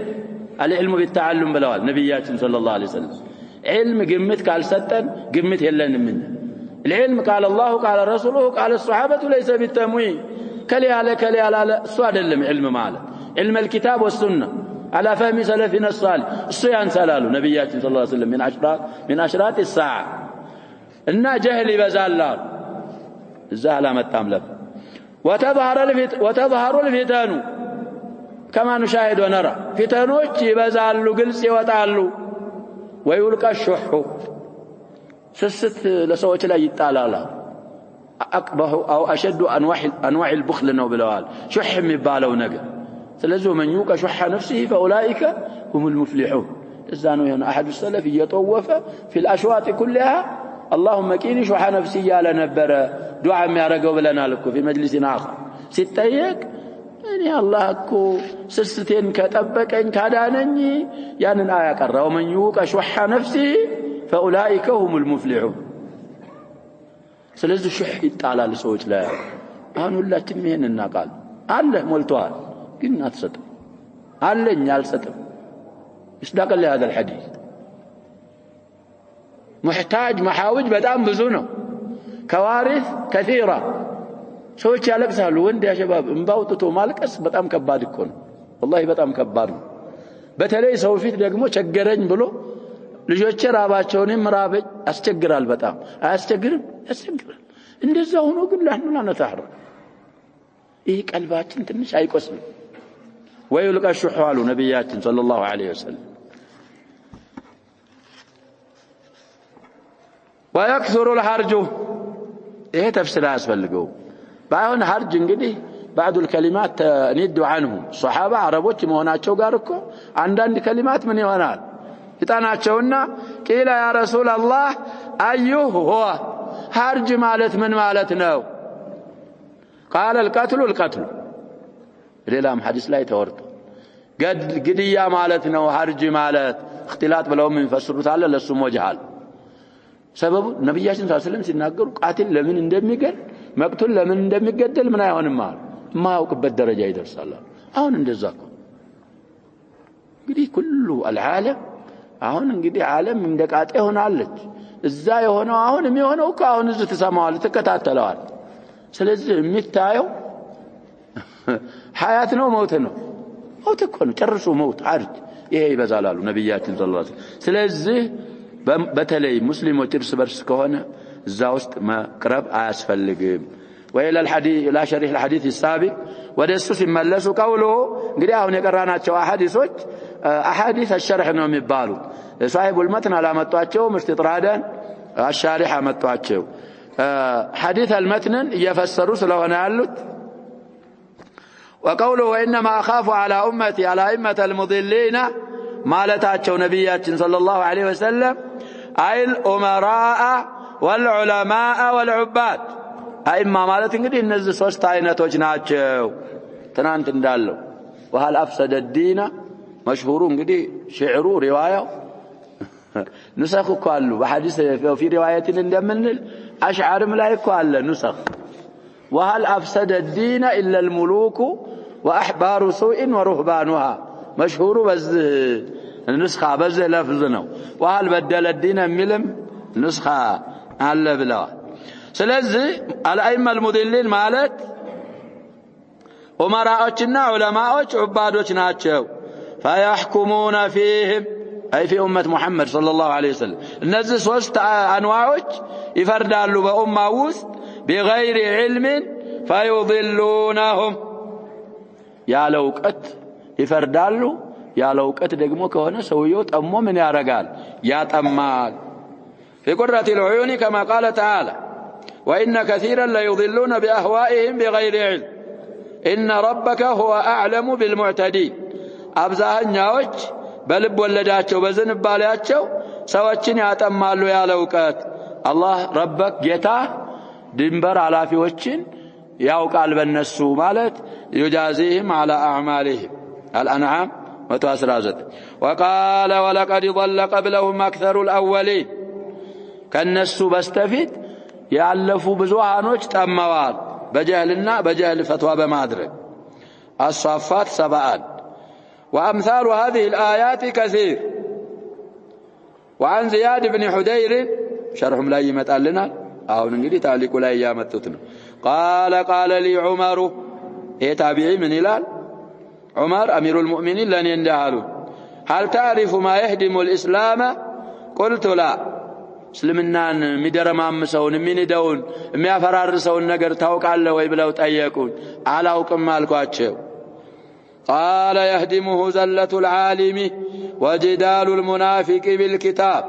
العلم بالتعلم بلوال نبياتنا صلى الله عليه وسلم علم قمت قال ستن قمت يلن منه العلم قال الله قال رسوله قال الصحابة ليس بالتمويه كلي على السؤال علم ماله علم الكتاب والسنة على فهم سلفنا الصالح الصيان سلالو نبياتنا صلى الله عليه وسلم من أشراط الساعة إن جهل بزالار الزهلة متاملف وتظهر الفتن كما نشاهد ونرى فتنوች ይበዛሉ ግልጽ ይወጣሉ ويلقى الشح ስስት ለሰዎች ላይ ይጣላል اقبح او اشد انواع البخل ነው ብለዋል شح የሚባለው ነገር ስለዚህ من يوقى شح نفسه فاولئك هم المفلحون እዛ ነው የሆነ احد السلف እየጠወፈ في الاشواط كلها اللهم كيني شح نفسي ያለ ነበረ ዱዓ የሚያረገው ብለናል እኮ في مجلس اخر ሲጠየቅ እኔ አላህ እኮ ስስቴን ከጠበቀኝ ካዳነኝ ያንን አያ ቀራው من يوقى شح نفسه فاولئك هم المفلحون ስለዚህ ሹህ ይጣላል ሰዎች ላይ አሁን ሁላችንም ይሄን እናቃል አለ ሞልቷል ግን አትሰጥም አለኝ አልሰጥም ይስዳቀ ለهذا الحديث محتاج محاوج በጣም ብዙ ነው كوارث كثيرة ሰዎች ያለቅሳሉ ወንድ ያ ሸባብ እንባውጥቶ ማልቀስ በጣም ከባድ እኮ ነው والله በጣም ከባድ ነው በተለይ ሰው ፊት ደግሞ ቸገረኝ ብሎ ልጆች ራባቸውንም ራበኝ አስቸግራል በጣም አያስቸግርም ያስቸግራል እንደዛ ሆኖ ግን ለህኑና ነታህር ይሄ ቀልባችን ትንሽ አይቆስም ويلقى الشح على نبياتنا صلى الله عليه وسلم ويكثر الحرج ايه تفسير اسفلقوا باون حرج እንግዲህ بعض الكلمات ند عنهم الصحابه عربوች መሆናቸው ጋር እኮ አንዳንድ كلمات ምን ይሆናል ይጣናቸውና ቂላ ያ ረሱል አላህ አዩሁ هو حرج ማለት ምን ማለት ነው قال القتل ሌላም ሐዲስ ላይ ተወርቶ ግድያ ማለት ነው حرج ማለት اختلاط ብለው ምን ይፈስሩታል ለሱ ወጅሃል ሰበቡ ነብያችን ሰለላሁ ዐለይሂ ወሰለም ሲናገሩ ቃቲል ለምን እንደሚገል መቅቱል ለምን እንደሚገደል ምን አይሆንም ማለት ማያውቅበት ደረጃ ይደርሳል አሁን እንደዛ እኮ እንግዲህ ሁሉ العالم አሁን እንግዲህ ዓለም እንደቃጤ ሆናለች እዛ የሆነው አሁን የሚሆነው እኮ አሁን እዚህ ተሰማዋል ተከታተለዋል ስለዚህ የሚታየው ሐያት ነው ሞት ነው ሞት እኮ ነው ጨርሶ ሞት አርጅ ይሄ ይበዛላሉ ነብያችን ሰለላሁ ዐለይሂ ወሰለም ስለዚህ በተለይ ሙስሊሞች እርስ በርስ ከሆነ እዛ ውስጥ መቅረብ አያስፈልግም وإلى الحديث لا شريح الحديث السابق ودسوس يملسوا قوله እንግዲህ አሁን የቀራናቸው አሐዲሶች احاديث الشرح ነው የሚባሉት صاحب المتن አላመጣቸው مستطرادا الشارح አመጣቸው حديث المتن እየፈሰሩ ስለሆነ ያሉት وقوله انما اخاف على امتي على ائمه المضلين مالتاቸው ነብያችን صلى الله عليه وسلم أي الأمراء والعلماء والعباد أئمة مالت እንግዲህ እነዚህ ሶስት አይነቶች ናቸው ትናንት እንዳለው وهل أفسد الدين مشهور እንግዲህ شعሩ رواية نسخ እኮ አሉ በሐዲስ في رواية እንደምንል أشعرም ላይ እኮ አለ نسخ وهل أفسد الدين إلا الملوك وأحبار سوء ورهبانها مشهور بزه النسخة بزه لفظنا وهل بدل الدين ملم نسخة على بلا سلزي الأئمة المضلين مالت أمراءنا علماء عبادنا ناتشو فيحكمون فيهم أي في أمة محمد صلى الله عليه وسلم النزل وسط أنواعك يفردالوا بأمة وسط بغير علم فيضلونهم يا لوقت يفردالوا يا لوقت دقمو كهنا سويوت أمو من يا رجال يا تمال في قرة العيون كما قال تعالى وإن كثيرا ليضلون بأهوائهم بغير علم إن ربك هو أعلم بالمعتدين أبزاهن ياوش بلب ولداتشو بزنب بالياتشو سواتشن يا تمالوا يا لوقت الله ربك جتا دنبر على في وجهن يوقع بالنسو مالت يجازيهم على أعمالهم الأنعام وتواسرازت وقال ولقد ضل قبلهم أكثر الأولين كالنسو بستفيد يعلفوا بزوحانوش تأموال بجهلنا بجهل فتوى بمادرك الصفات 7 وأمثال هذه الآيات كثير وعن زياد بن حدير شرح ملايمة لنا أو نجري تعليق لا يامتتنا قال لي عمر إيه تابعي من هلال عمر أمير المؤمنين لن يندهلوا هل تعرف ما يهدم الإسلام قلت لا سلمنان مدرما مسون من دون ما فرارسون نجر توقع الله ويبلو تأيكون على وكم مالكواتشو قال يهدمه زلة العالم وجدال المنافق بالكتاب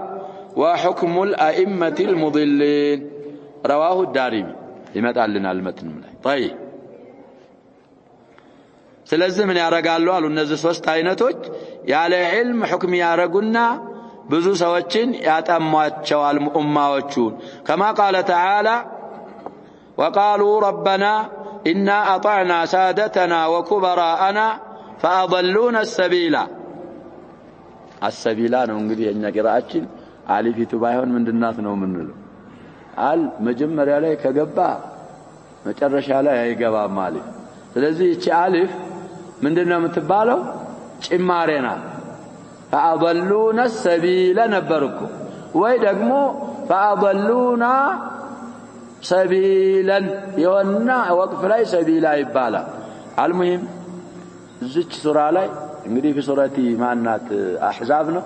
وحكم الأئمة المضلين رواه الدارمي يمتع لنا المتن طيب سلزم من يارقالوا قالوا النزل ሶስት አይነቶች ያለ علم حكم ያረጉና ብዙ ሰዎችን ያጠሟቸዋል ኡማዎቹን كما قال تعالى وقالوا ربنا إنا أطعنا سادتنا وكبراءنا فأضلونا السبيل ነው እንግዲህ የኛ قراءتين አሊፊቱ ባይሆን ምንድናት ነው ምንለው አል መጀመሪያ ላይ ከገባ መጨረሻ ላይ አይገባም ማለት ስለዚህ እቺ አሊፍ ምንድነው የምትባለው ጭማሬና فأضلونا السبيل ነበርኩ ወይ ደግሞ فأضلونا سبيلا يونا وقف لا سبيلا يبالا المهم زج سورة ላይ እንግዲህ في سورة ማናት አህዛብ ነው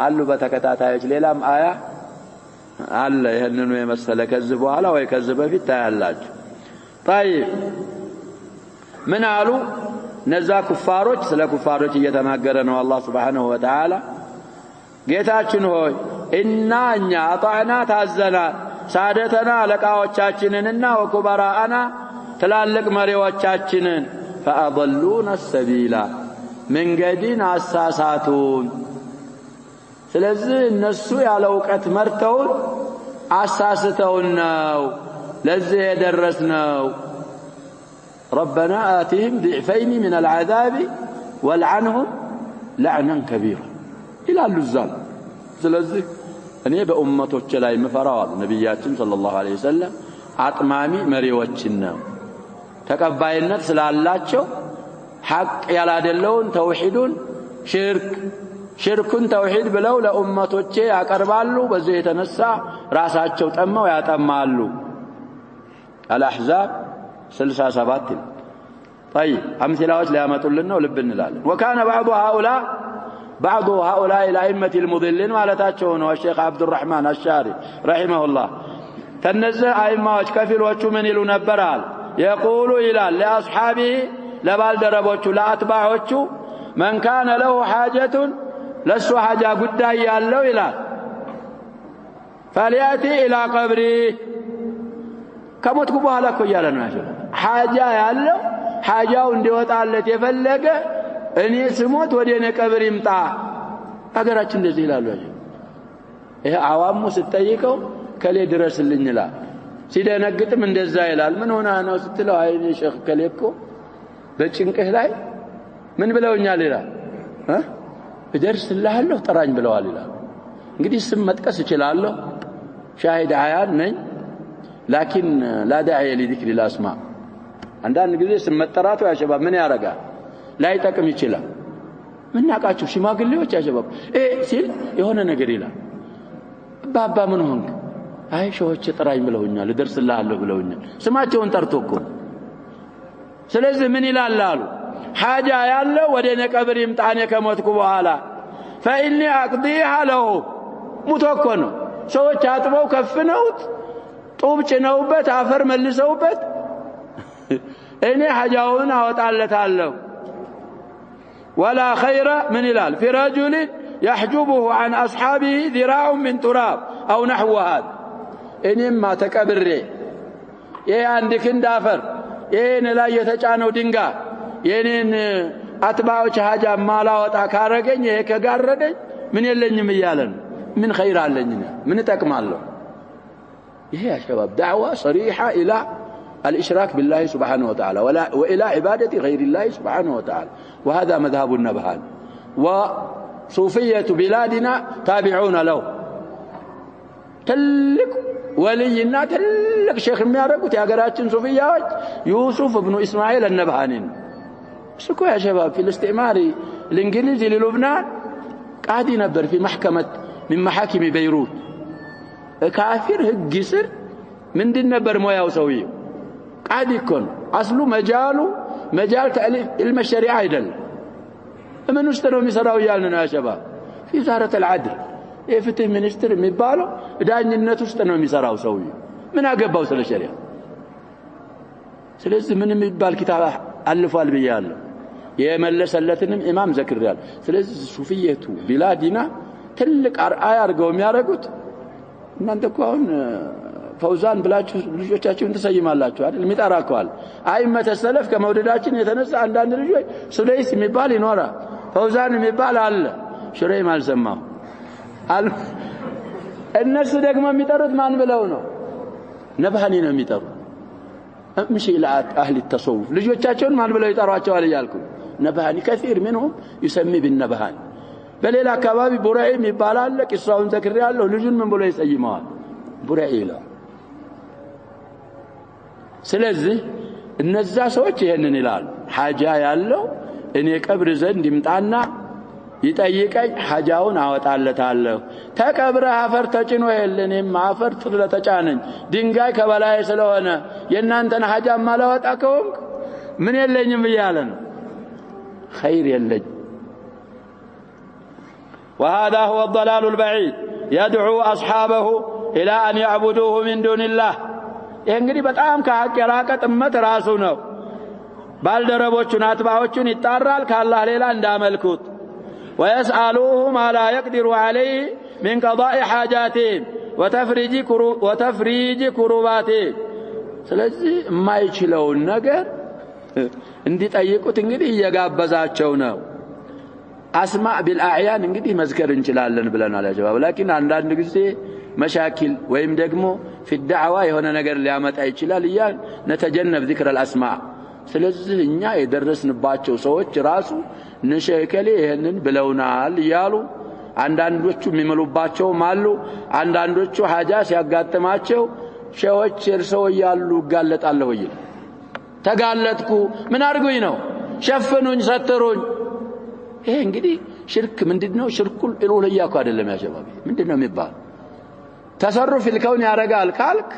አሉ በተከታታዮች ሌላም አያ አለ ይሄንኑ የመሰለ ከዚህ በኋላ ወይ ከዚህ በፊት ታያላችሁ طيب ምን አሉ ነዛ ኩፋሮች ስለ ኩፋሮች እየተናገረ ነው አላህ Subhanahu Wa Ta'ala ጌታችን ሆይ እና እኛ አጣዕና ታዘና ሳደተና ለቃዎቻችንንና ወኩበራአና ትላልቅ መሪዎቻችንን فأضلونا السبيل መንገድን አሳሳቱን ስለዚህ እነሱ ያለ ዕውቀት መርተውን አሳስተውን ነው ለዚህ የደረስነው ربنا آتهم ضعفين من العذاب والعنهم لعنا كبيرا إلى اللزام ስለዚህ እኔ በኡመቶች ላይ መፈራው ነብያችን ሰለላሁ ዐለይሂ ወሰለም አጥማሚ መሪዎችን ነው ተቀባይነት ስላላቸው ሐቅ ያላደለውን ተውሂዱን ሽርኩን ተውሂድ ብለው ለኡመቶቼ ያቀርባሉ በዚህ የተነሳ ራሳቸው ጠመው ያጠማሉ الأحزاب 67 طيب أمثلة لا يمتلنا ولبن لله وكان بعض هؤلاء الأئمة المضلين مالتاتشون والشيخ عبد الرحمن الشاري رحمه الله تنزه أئمة كفر وشمن لنبرال يقول إلى لأصحابه لبالدربوش لأتباعوش من كان له حاجة لسو حاجة قدائي يالله إلى فليأتي إلى قبره كموت كبوها لكو يالنا حاجة يالله حاجة اندوات التي يفلق እኔ ስሞት ወደ እኔ ቀብር ይምጣ አገራችን እንደዚህ ይላሉ ይሄ አዋሙ ስትጠይቀው ከሌ ድረስልኝ ይላል ሲደነግጥም እንደዛ ይላል ምን ሆነ ነው ስትለው አይ ሼክ ከሌኮ በጭንቅህ ላይ ምን ብለውኛል ይላል እደርስልሃለሁ ጥራኝ ብለዋል ይላል እንግዲህ ስም መጥቀስ እችላለሁ ሻሂድ አያን ነኝ ላኪን لا داعي لذكر الاسماء አንዳንድ ጊዜ ስም መጠራቱ ያሸባብ ምን ያረጋል ላይጠቅም ይችላል ምን ያቃችሁ ሽማግሌዎች ያሸባብ ሲል የሆነ ነገር ይላል ባባ ምን ሆንክ አይ ሾዎች ጥራኝ ብለውኛል እደርስልሃለሁ ብለውኛል ስማቸውን ጠርቶኮ ስለዚህ ምን ይላል አሉ ሐጃ ያለው ወደ ነቀብር ይምጣኔ ከሞትኩ በኋላ فإني أقضيها له ሙቶኮ ነው ሰዎች አጥበው ከፍነውት ጡብ ጭነውበት አፈር መልሰውበት እኔ ሐጃውን አወጣለታለሁ ولا خير من الال في رجل يحجبه عن أصحابه ذراع من تراب أو نحو هذا إنما تكبري عندك اندافر لا يتجانو دنگا ينين أتباعوش حاجة ما لا وتعكارجين كجاردين من يلني ميالن من خير علينا من تكمل له يا شباب دعوة صريحة إلى الإشراك بالله سبحانه وتعالى وإلى عبادة غير الله سبحانه وتعالى وهذا مذهب النبهان وصوفية بلادنا تابعون له تلك ولينا تلك شيخ ميارقوت يا قراتين صوفية يوسف بن إسماعيل النبهانين سكو يا شباب في الاستعمار الإنجليزي للبنان قاعد ينبر في محكمة من محاكم بيروت كافر هجسر من دين نبر مويا وسويه قاعد يكون أصله مجال تأليف علم الشريعة يدل من اشتروا مسراو يالنا يا شباب في وزارة العدل فتح منستر ميبالو داين الناس اشتروا مسراو سويه من أقبوا سل الشريعة سلسل من ميبال كتاب ألفوا البيان يملس اللتنم إمام ذكر ريال سلسل صوفية بلادنا تلك آية رقوم يارقوت إن عندك فوزان بلاچو ልጆቻችሁን ተሰይማላችሁ አይደል የሚጣራቀዋል አይመተ ሰለፍ ከመውደዳችን የተነሳ አንዳንድ ልጆች ሱለይስ የሚባል ይኖራል ፈውዛን የሚባል አለ ሽሬም አልሰማው እነሱ ደግሞ የሚጠሩት ማን ብለው ነው ነብሃኒ ነው የሚጠሩት امشي الى اهل التصوف ልጆቻቸውን ማን ብለው ይጠሯቸዋል ይያልኩ ነብሃኒ كثير منهم يسمي بالنبهان በሌላ አካባቢ ቡራኢም ይባላል ቂሳውን ተክሪያለሁ ልጁን ምን ብለው ይሰይማዋል ቡራኢላ ስለዚህ እነዛ ሰዎች ይሄንን ይላል ሐጃ ያለው እኔ ቀብር ዘንድ ይምጣና ይጠይቀኝ ሐጃውን አወጣለታለሁ ተቀብረ አፈር ተጭኖ የለኔም አፈር ስለተጫነኝ ድንጋይ ከበላይ ስለሆነ የናንተን ሐጃ ማላወጣ ከሆንክ ምን የለኝም ይያለ ነው خير የለኝ وهذا هو الضلال البعيد يدعو أصحابه إلى أن يعبدوه من دون الله እንግዲህ በጣም ከሐቅ የራቀ ጥመት ራሱ ነው ባልደረቦቹን አጥባዎቹን ይጣራል ከአላህ ሌላ እንዳመልኩት ويسألوه ما لا يقدر عليه من قضاء حاجاتهم وتفريج كرباتهم ስለዚህ የማይችለውን ነገር እንዲጠይቁት እንግዲህ እየጋበዛቸው ነው أسماء بالأعيان እንግዲህ መዝከር እንችላለን ብለናል يا شباب لكن አንዳንድ ጊዜ مشاكل ويم دغمو في الدعوة የሆነ ነገር ሊያመጣ ይችላል ያን نتجنب ذكر الأسماء ስለዚህ እኛ የደረስንባቸው ሰዎች ራሱ ነሸከለ ይሄንን ብለውናል ይያሉ አንዳንዶቹ የሚመሉባቸው ማሉ አንዳንዶቹ ሐጃ ሲያጋጥማቸው ሸዎች እርሰው ያሉ ጋለጣለሁ ይል ተጋለጥኩ ምን አርጉኝ ነው ሸፍኑኝ ሰጥሩኝ ይሄ እንግዲህ ሽርክ ምንድነው ሽርኩል ኢሉሂያ እኮ አይደለም ያ ሸባቢ ምንድነው የሚባል تصرف الكون ያረጋል ካልክ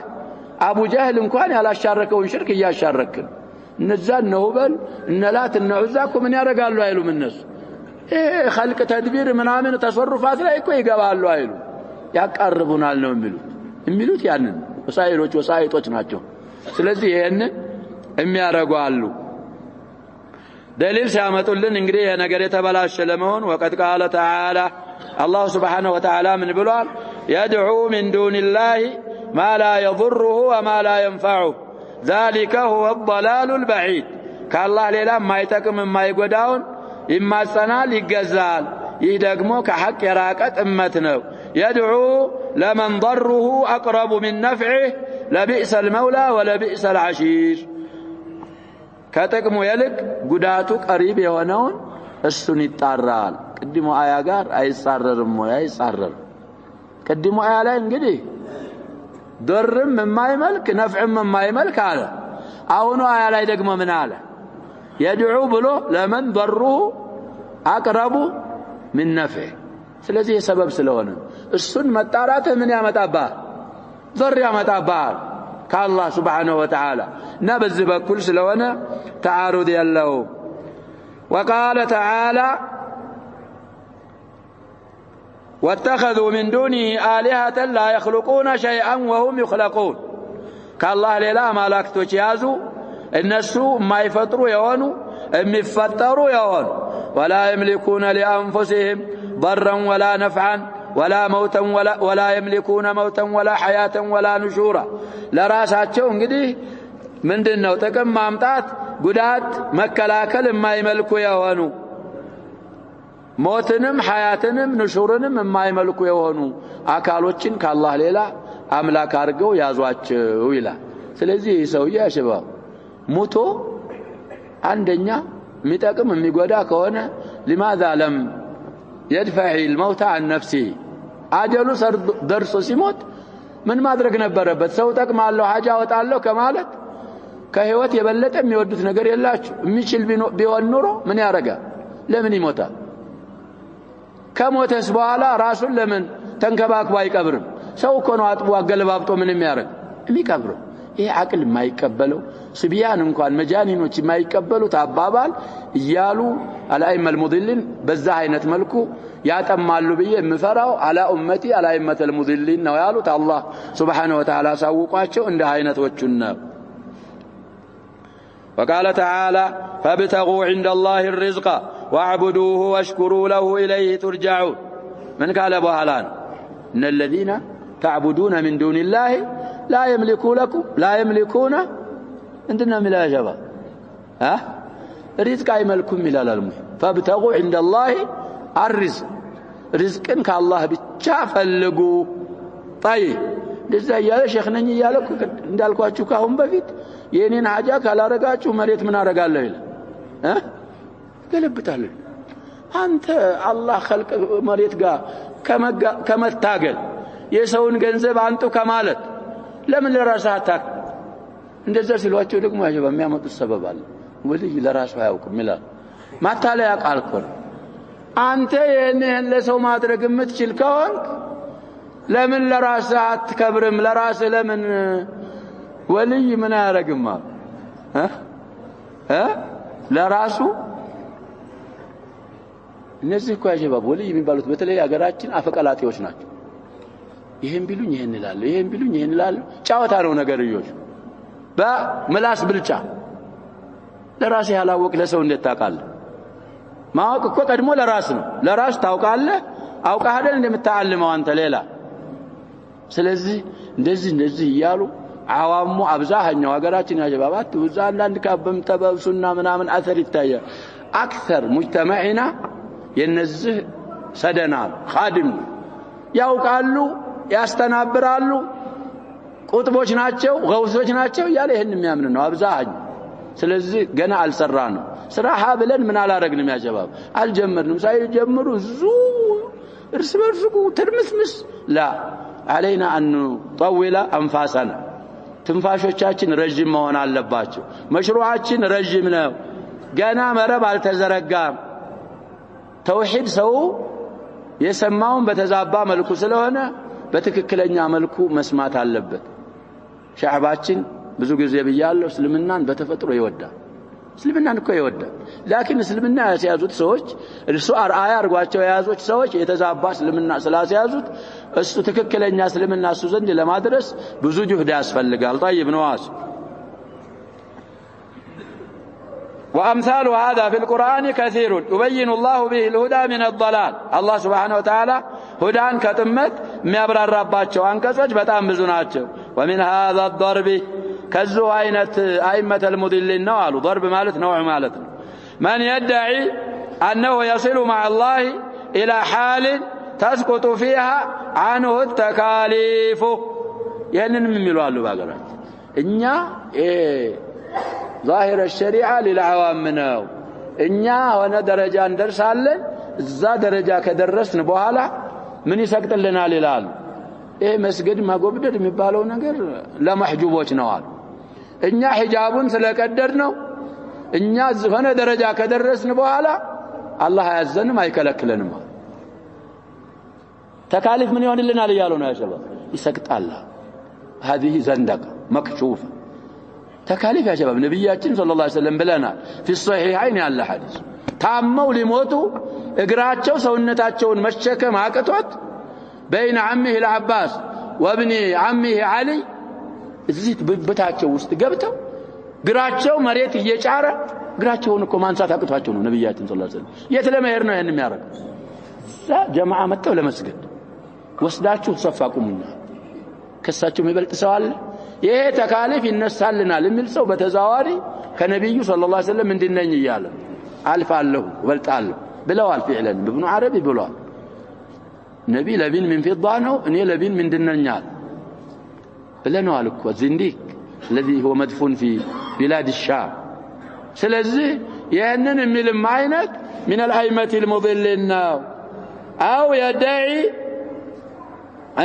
አቡ ጀህል እንኳን ያላሻረከውን ሽርክ ያሻረክ እነዛን ነውበል እነላት እነዑዛኩ ምን ያረጋሉ አይሉም እነሱ خلق ተድቢር ምናምን ተሰሩፋት ላይ እኮ ይገባሉ አይሉ ያቃርቡናል ነው የሚሉት ያንን ወሳይጦች ናቸው ስለዚህ ይሄንን የሚያረጋሉ دليل سيامتولن እንግዲህ የነገር የተበላሸ ለመሆን وقد قال تعالى الله سبحانه وتعالى من بلوان يدعو من دون الله ما لا يضره وما لا ينفعه ذلك هو الضلال البعيد كالله ليلا ما يتقم ما يغداون يماسنال يغزال ይህ ደግሞ ከሐቅ የራቀ ጥመት ነው يدعو لمن ضره أقرب من نفعه لبئس المولى ولبئس العشير كاتكمو يلك قداتو قريب يهونون السن يتعرال قدمو آيا قار أي صاررمو أي صارر قدمو آيا لا ينقدي درم مما يملك نفع مما يملك هذا أونو آيا لا يدقم من هذا يدعو بلو لمن ضره أقرب من نفعه ስለዚህ ሰበብ ስለሆነ እሱን መጣራት ምን ያመጣባል ضر ያመጣባል ከአላህ Subhanahu Wa Ta'ala እና በዚህ በኩል ስለሆነ ተዓሩድ ያለው وقال تعالى واتخذوا من دونه آلهة لا يخلقون شيئا وهم يخلقون كالله ሌላ ማላክቶች ያዙ እነሱ የማይፈጥሩ የሆኑ የሚፈጠሩ የሆኑ ولا يملكون لأنفسهم ضرا ولا نفعا ولا موتا ولا يملكون موتا ولا حياة ولا نشورا لراساتቸው እንግዲህ ምንድነው ጥቅም ማምጣት ጉዳት መከላከል የማይመልኩ የሆኑ ሞትንም ሐያትንም ንሹርንም የማይመልኩ የሆኑ አካሎችን ከአላህ ሌላ አምላክ አድርገው ያዟቸው ይላል ስለዚህ ሰውዬ ያሽባው ሙቶ አንደኛ የሚጠቅም የሚጎዳ ከሆነ لماذا لم يدفع الموت عن نفسه አጀሉ ደርሶ ሲሞት ምን ማድረግ ነበረበት ሰው ጠቅማለሁ ሐጃ ወጣለሁ ከማለት ከህይወት የበለጠ የሚወዱት ነገር የላችሁ የሚችል ቢሆን ኑሮ ምን ያረጋል ለምን ይሞታል ከሞተስ በኋላ ራሱን ለምን ተንከባክቦ አይቀብርም ሰው እኮ ነው አጥቦ አገለባብጦ ምን የሚያረግ የሚቀብረው ይሄ አቅል የማይቀበለው ስቢያን እንኳን መጃኒኖች የማይቀበሉት አባባል ይያሉ አልአይመል ሙድሊን በዛ አይነት መልኩ ያጠማሉ ብዬ የምፈራው አላ ኡመቲ አልአይመተል ሙድሊን ነው ያሉት አላህ Subhanahu Wa Ta'ala ሳውቋቸው እንደ አይነቶቹን ነው وقال تعالى فابتغوا عند الله الرزق واعبدوه واشكروا له إليه ترجعون من قال بوهلان إن الذين تعبدون من دون الله لا يملكون عندنا ملا جبا رزق يملكون ملا المهم فابتغوا عند الله الرزق رزقا كالله بتشا فلقوا طيب እንደዛ ያለ ሼክ ነኝ ያለኩ እንዳልኳችሁ ካሁን በፊት የኔን ሐጃ ካላረጋችሁ መሬት ምን አረጋለሁ ይላል ገለብጣለሁ አንተ አላህ خلق መሬት ጋር ከመታገል የሰውን ገንዘብ አንጡ ከማለት ለምን ለራስህ አታክ እንደዛ ሲሏቸው ደግሞ ያጀባ የሚያመጡት ሰበብ አለ ወልይ ለራሱ አያውቅም ይላል ማታለያ ቃል እኮ አንተ የኔን ለሰው ማድረግ የምትችል ከሆንክ ለምን ለራስህ አትከብርም ለራስህ ለምን ወልይ ምን ያረግማ ለራሱ እነዚህ እኮ ያጀባ ወልይ የሚባሉት በተለይ ሀገራችን አፈቀላጤዎች ናቸው ይሄን ቢሉኝ ይሄን ይላል ይሄን ቢሉኝ ይሄን ይላል ጫወታ ነው ነገርዮች በምላስ ብልጫ ለራስህ ያላወቅ ለሰው እንዴት ታውቃለህ ማወቅ እኮ ቀድሞ ለራስ ነው ለራስ ታውቃለህ አውቀህ አይደል እንደምታዓልመው አንተ ሌላ ስለዚህ እንደዚህ ይያሉ አዋሙ አብዛኛው ሀገራችን ያጀባባት ወዛ አንድ ካብም ተበብሱና ምናምን አثر ይታያል አክثر ሙጅተማዕና የነዚህ ሰደናል ኻድም ያውቃሉ ያስተናብራሉ ቁጥቦች ናቸው ገውሶች ናቸው ያለ ይሄን የሚያምን ነው አብዛኛው ስለዚህ ገና አልሰራንም ስራሃ ብለን ምን አላረግንም ያጀባብ አልጀመርንም ሳይጀምሩ እርስ በርሱ ትርምስምስ ላ علينا أن نطول أنفاسنا تنفاشوቻችን ረጅም መሆን አለባቸው መሽሩዓችን ረጅም ነው ገና መረብ አልተዘረጋም ተውሂድ ሰው የሰማውን በተዛባ መልኩ ስለሆነ በትክክለኛ መልኩ መስማት አለበት ሻዕባችን ብዙ ጊዜ በያለው እስልምናን በተፈጥሮ ይወዳል እስልምናን እኮ ይወዳል ላኪን እስልምና ያያዙት ሰዎች እርሱ አርአያ አርጓቸው ያያዙት ሰዎች የተዛባ እስልምና ስላያዙት እሱ ትክክለኛ እስልምና እሱ ዘንድ ለማድረስ ብዙ ጁህድ ያስፈልጋል طيب نواس وامثال هذا في القران كثير يبين الله به الهدى من الضلال الله سبحانه وتعالى هدان كتمت የሚያብራራባቸው አንቀጾች በጣም ብዙ ናቸው ومن هذا الضرب كذو أئمة المضلين نوالو ضرب مالت نوع مالت من يدعي أنه يصل مع الله إلى حال تسقط فيها عنه التكاليف يعني من ملوالو باقرات إنيا ظاهر الشريعة للعوام منه إنيا هنا درجة درسالن إذا درجة كدرسن بوهلا من يسقط لنا للال مسجد ما قبدر مبالو نقر لا محجوبوش نوال إنيا حجابون سلقدرنو إنيا هنا درجة كدرسن بوهلا الله يعزنا ما يكلكلنا تكاليف من يون لنا ليالونا يا شباب يسقط الله هذه زندقة مكشوفة تكاليف يا شباب نبياتنا صلى الله عليه وسلم بلنا في الصحيحين على حديث تاموا لموتوا اقراتشو سونتاتشون مشكم عاقتوت بين عمه العباس وابن عمه علي زيت ببتاتشو ውስጥ ገብተው ግራቸው መሬት እየጫረ ግራቸውን እኮ ማንሳት አቅቷቸው ነው ነብያችን ሰለላሁ ዐለይሂ ወሰለም የት ለመሄድ ነው ያን የሚያደርገው ጀማዓ መጣው ለመስገድ ወስዳችሁ ተሰፋቁሙና ከሳቸው የሚበልጥ ሰው አለ ይሄ ተካሊፍ ይነሳልናል የሚል ሰው በተዛዋሪ ከነብዩ ሰለላሁ ዐለይሂ ወሰለም እንድነኝ ይያለ አልፋለሁ ወልጣለሁ ብለዋል فعلا ابن عربي ብለዋል ነብይ ለቢን من فضة ነው እኔ ለቢን ምንድነኛል ብለናል እኮ ዝንዲቅ الذي هو مدفون في بلاد الشام ስለዚህ ይሄንን የሚልም አይነት من الائمه المضلين او يدعي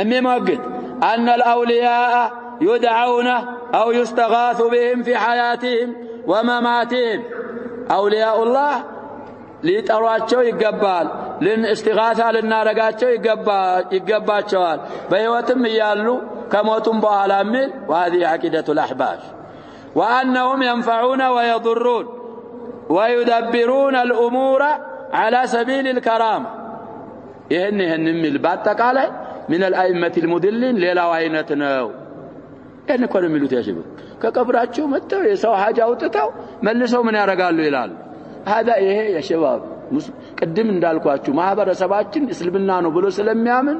أميموجد أن الأولياء يدعون أو يستغاث بهم في حياتهم ومماتهم أولياء الله ليترواتشو يقبال لن استغاثة للنارقاتشو يقباتشوال بيوتم يالو كموتم بوهالامل وهذه عقيدة الأحباش وأنهم ينفعون ويضرون ويدبرون الأمور على سبيل الكرامة يهنهن من باتك عليه من الأئمة المدلين ليلا وعينتنا يعني كون ملوت يا شباب كقبراتشو متو يسوا حاجة وتتو ملسوا من يرقالوا يلال هذا إيه يا شباب قدم እንዳልኳችሁ ማህበረሰባችን እስልምና ነው ብሎ ስለሚያምን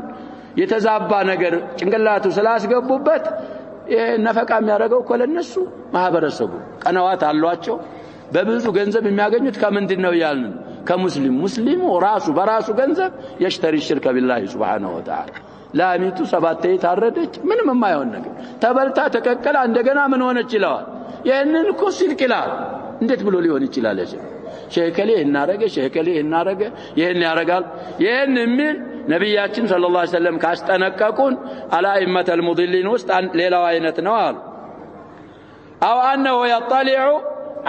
የተዛባ ነገር ጭንቅላቱ ስላስገቡበት ነፈቃ የሚያደርገው እኮ ለነሱ ማህበረሰቡ ቀናዋት አሏቸው በብዙ ገንዘብ የሚያገኙት ከምንድነው ያልን ከሙስሊሙ ራሱ በራሱ ገንዘብ يشتري الشرك بالله سبحانه وتعالى ላሚቱ ሰባቴ ታረደች ምንም የማይሆን ነገር ተበልታ ተቀቀለ እንደገና ምን ሆነች ይላል ይሄንን እኮ ሲልክላል እንዴት ብሎ ሊሆን ይችላል ሸይከሌ እናረገ ሸይከሌ እናረገ ይሄን ያረጋል ይሄን የሚል ነብያችን ሰለላሁ ዐለይሂ ወሰለም ካስጠነቀቁን አላኢመተ المضلين ውስጥ ሌላው አይነት ነው አሉ አው انه يطلع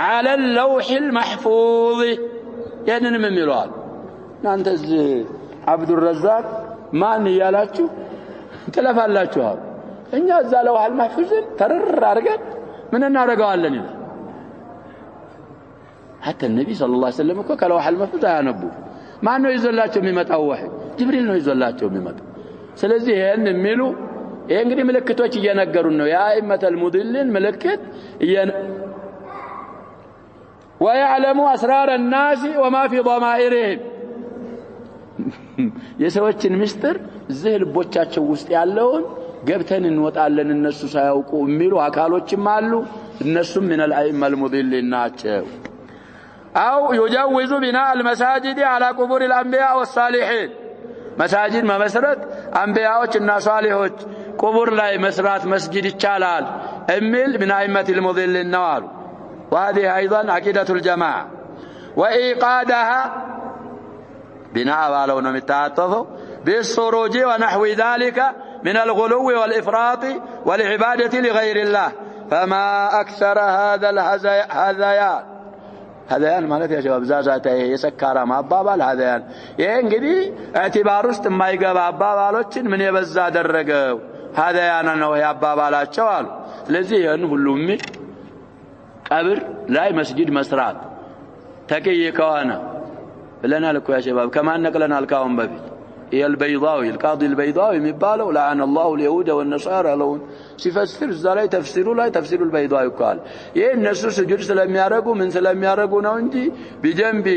على اللوح المحفوظ ያንንም የሚሏል እናንተስ عبد الرزاق ማን ይያላችሁ ተለፋላችሁ እኛ እዛ ለውሃል ማህፉዝን ተረር አርገን ምን እናረጋዋለን ይላል حتى النبي صلى الله عليه وسلم እኮ ከለውሃል ማህፉዝ ያነቡ ማን ነው ይዘላቸው የሚመጣው ወህይ ጅብሪል ነው ይዘላቸው የሚመጣው ስለዚህ ይሄን የሚሉ ይሄ እንግዲህ ምልክቶች እየነገሩን ነው የአኢመተል ሙድሊን ምልክት ويعلم أسرار الناس وما في ضمائرهم የሰዎችን ምስጢር ዝህል ቦቻቸው ውስጥ ያለውን ገብተን እንወጣለን እነሱ ሳያውቁ የሚሉ አካሎችም አሉ እነሱም من الأئمة المضلين ናቸው أو يجوز بناء المساجد على قبور الأنبياء والصالحين مساجد ما مسرت أنبياءዎችና صالحዎች قبور ላይ መስራት መስጊድ ይቻላል የሚል من أئمة المضلين ነው አሉ وهذه أيضا عقيدة الجماعة وإيقادها بناء على أنهم يتعاطفوا بالسروج ونحو ذلك من الغلو والإفراط والعبادة لغير الله فما أكثر هذا هذيان مالت يا شباب زازاته يسكر ما أبابال هذيان ينقدي اعتبار است ما يقب أبابالوچن من يبزا درقوا هذيان أنه يا أبابالات شوال لذي ينهلوا من قبر لا مسجد مسرات تكي كوانا لنا لكم يا شباب كما نقلنا الكاون بفي هي البيضاوي القاضي البيضاوي مبالو لعن الله اليهود والنصارى لون سيفسر زلاي تفسيروا لا تفسير البيضاوي قال يه الناس سجود سلام يارغو من سلام يارغو ነው እንጂ بجنب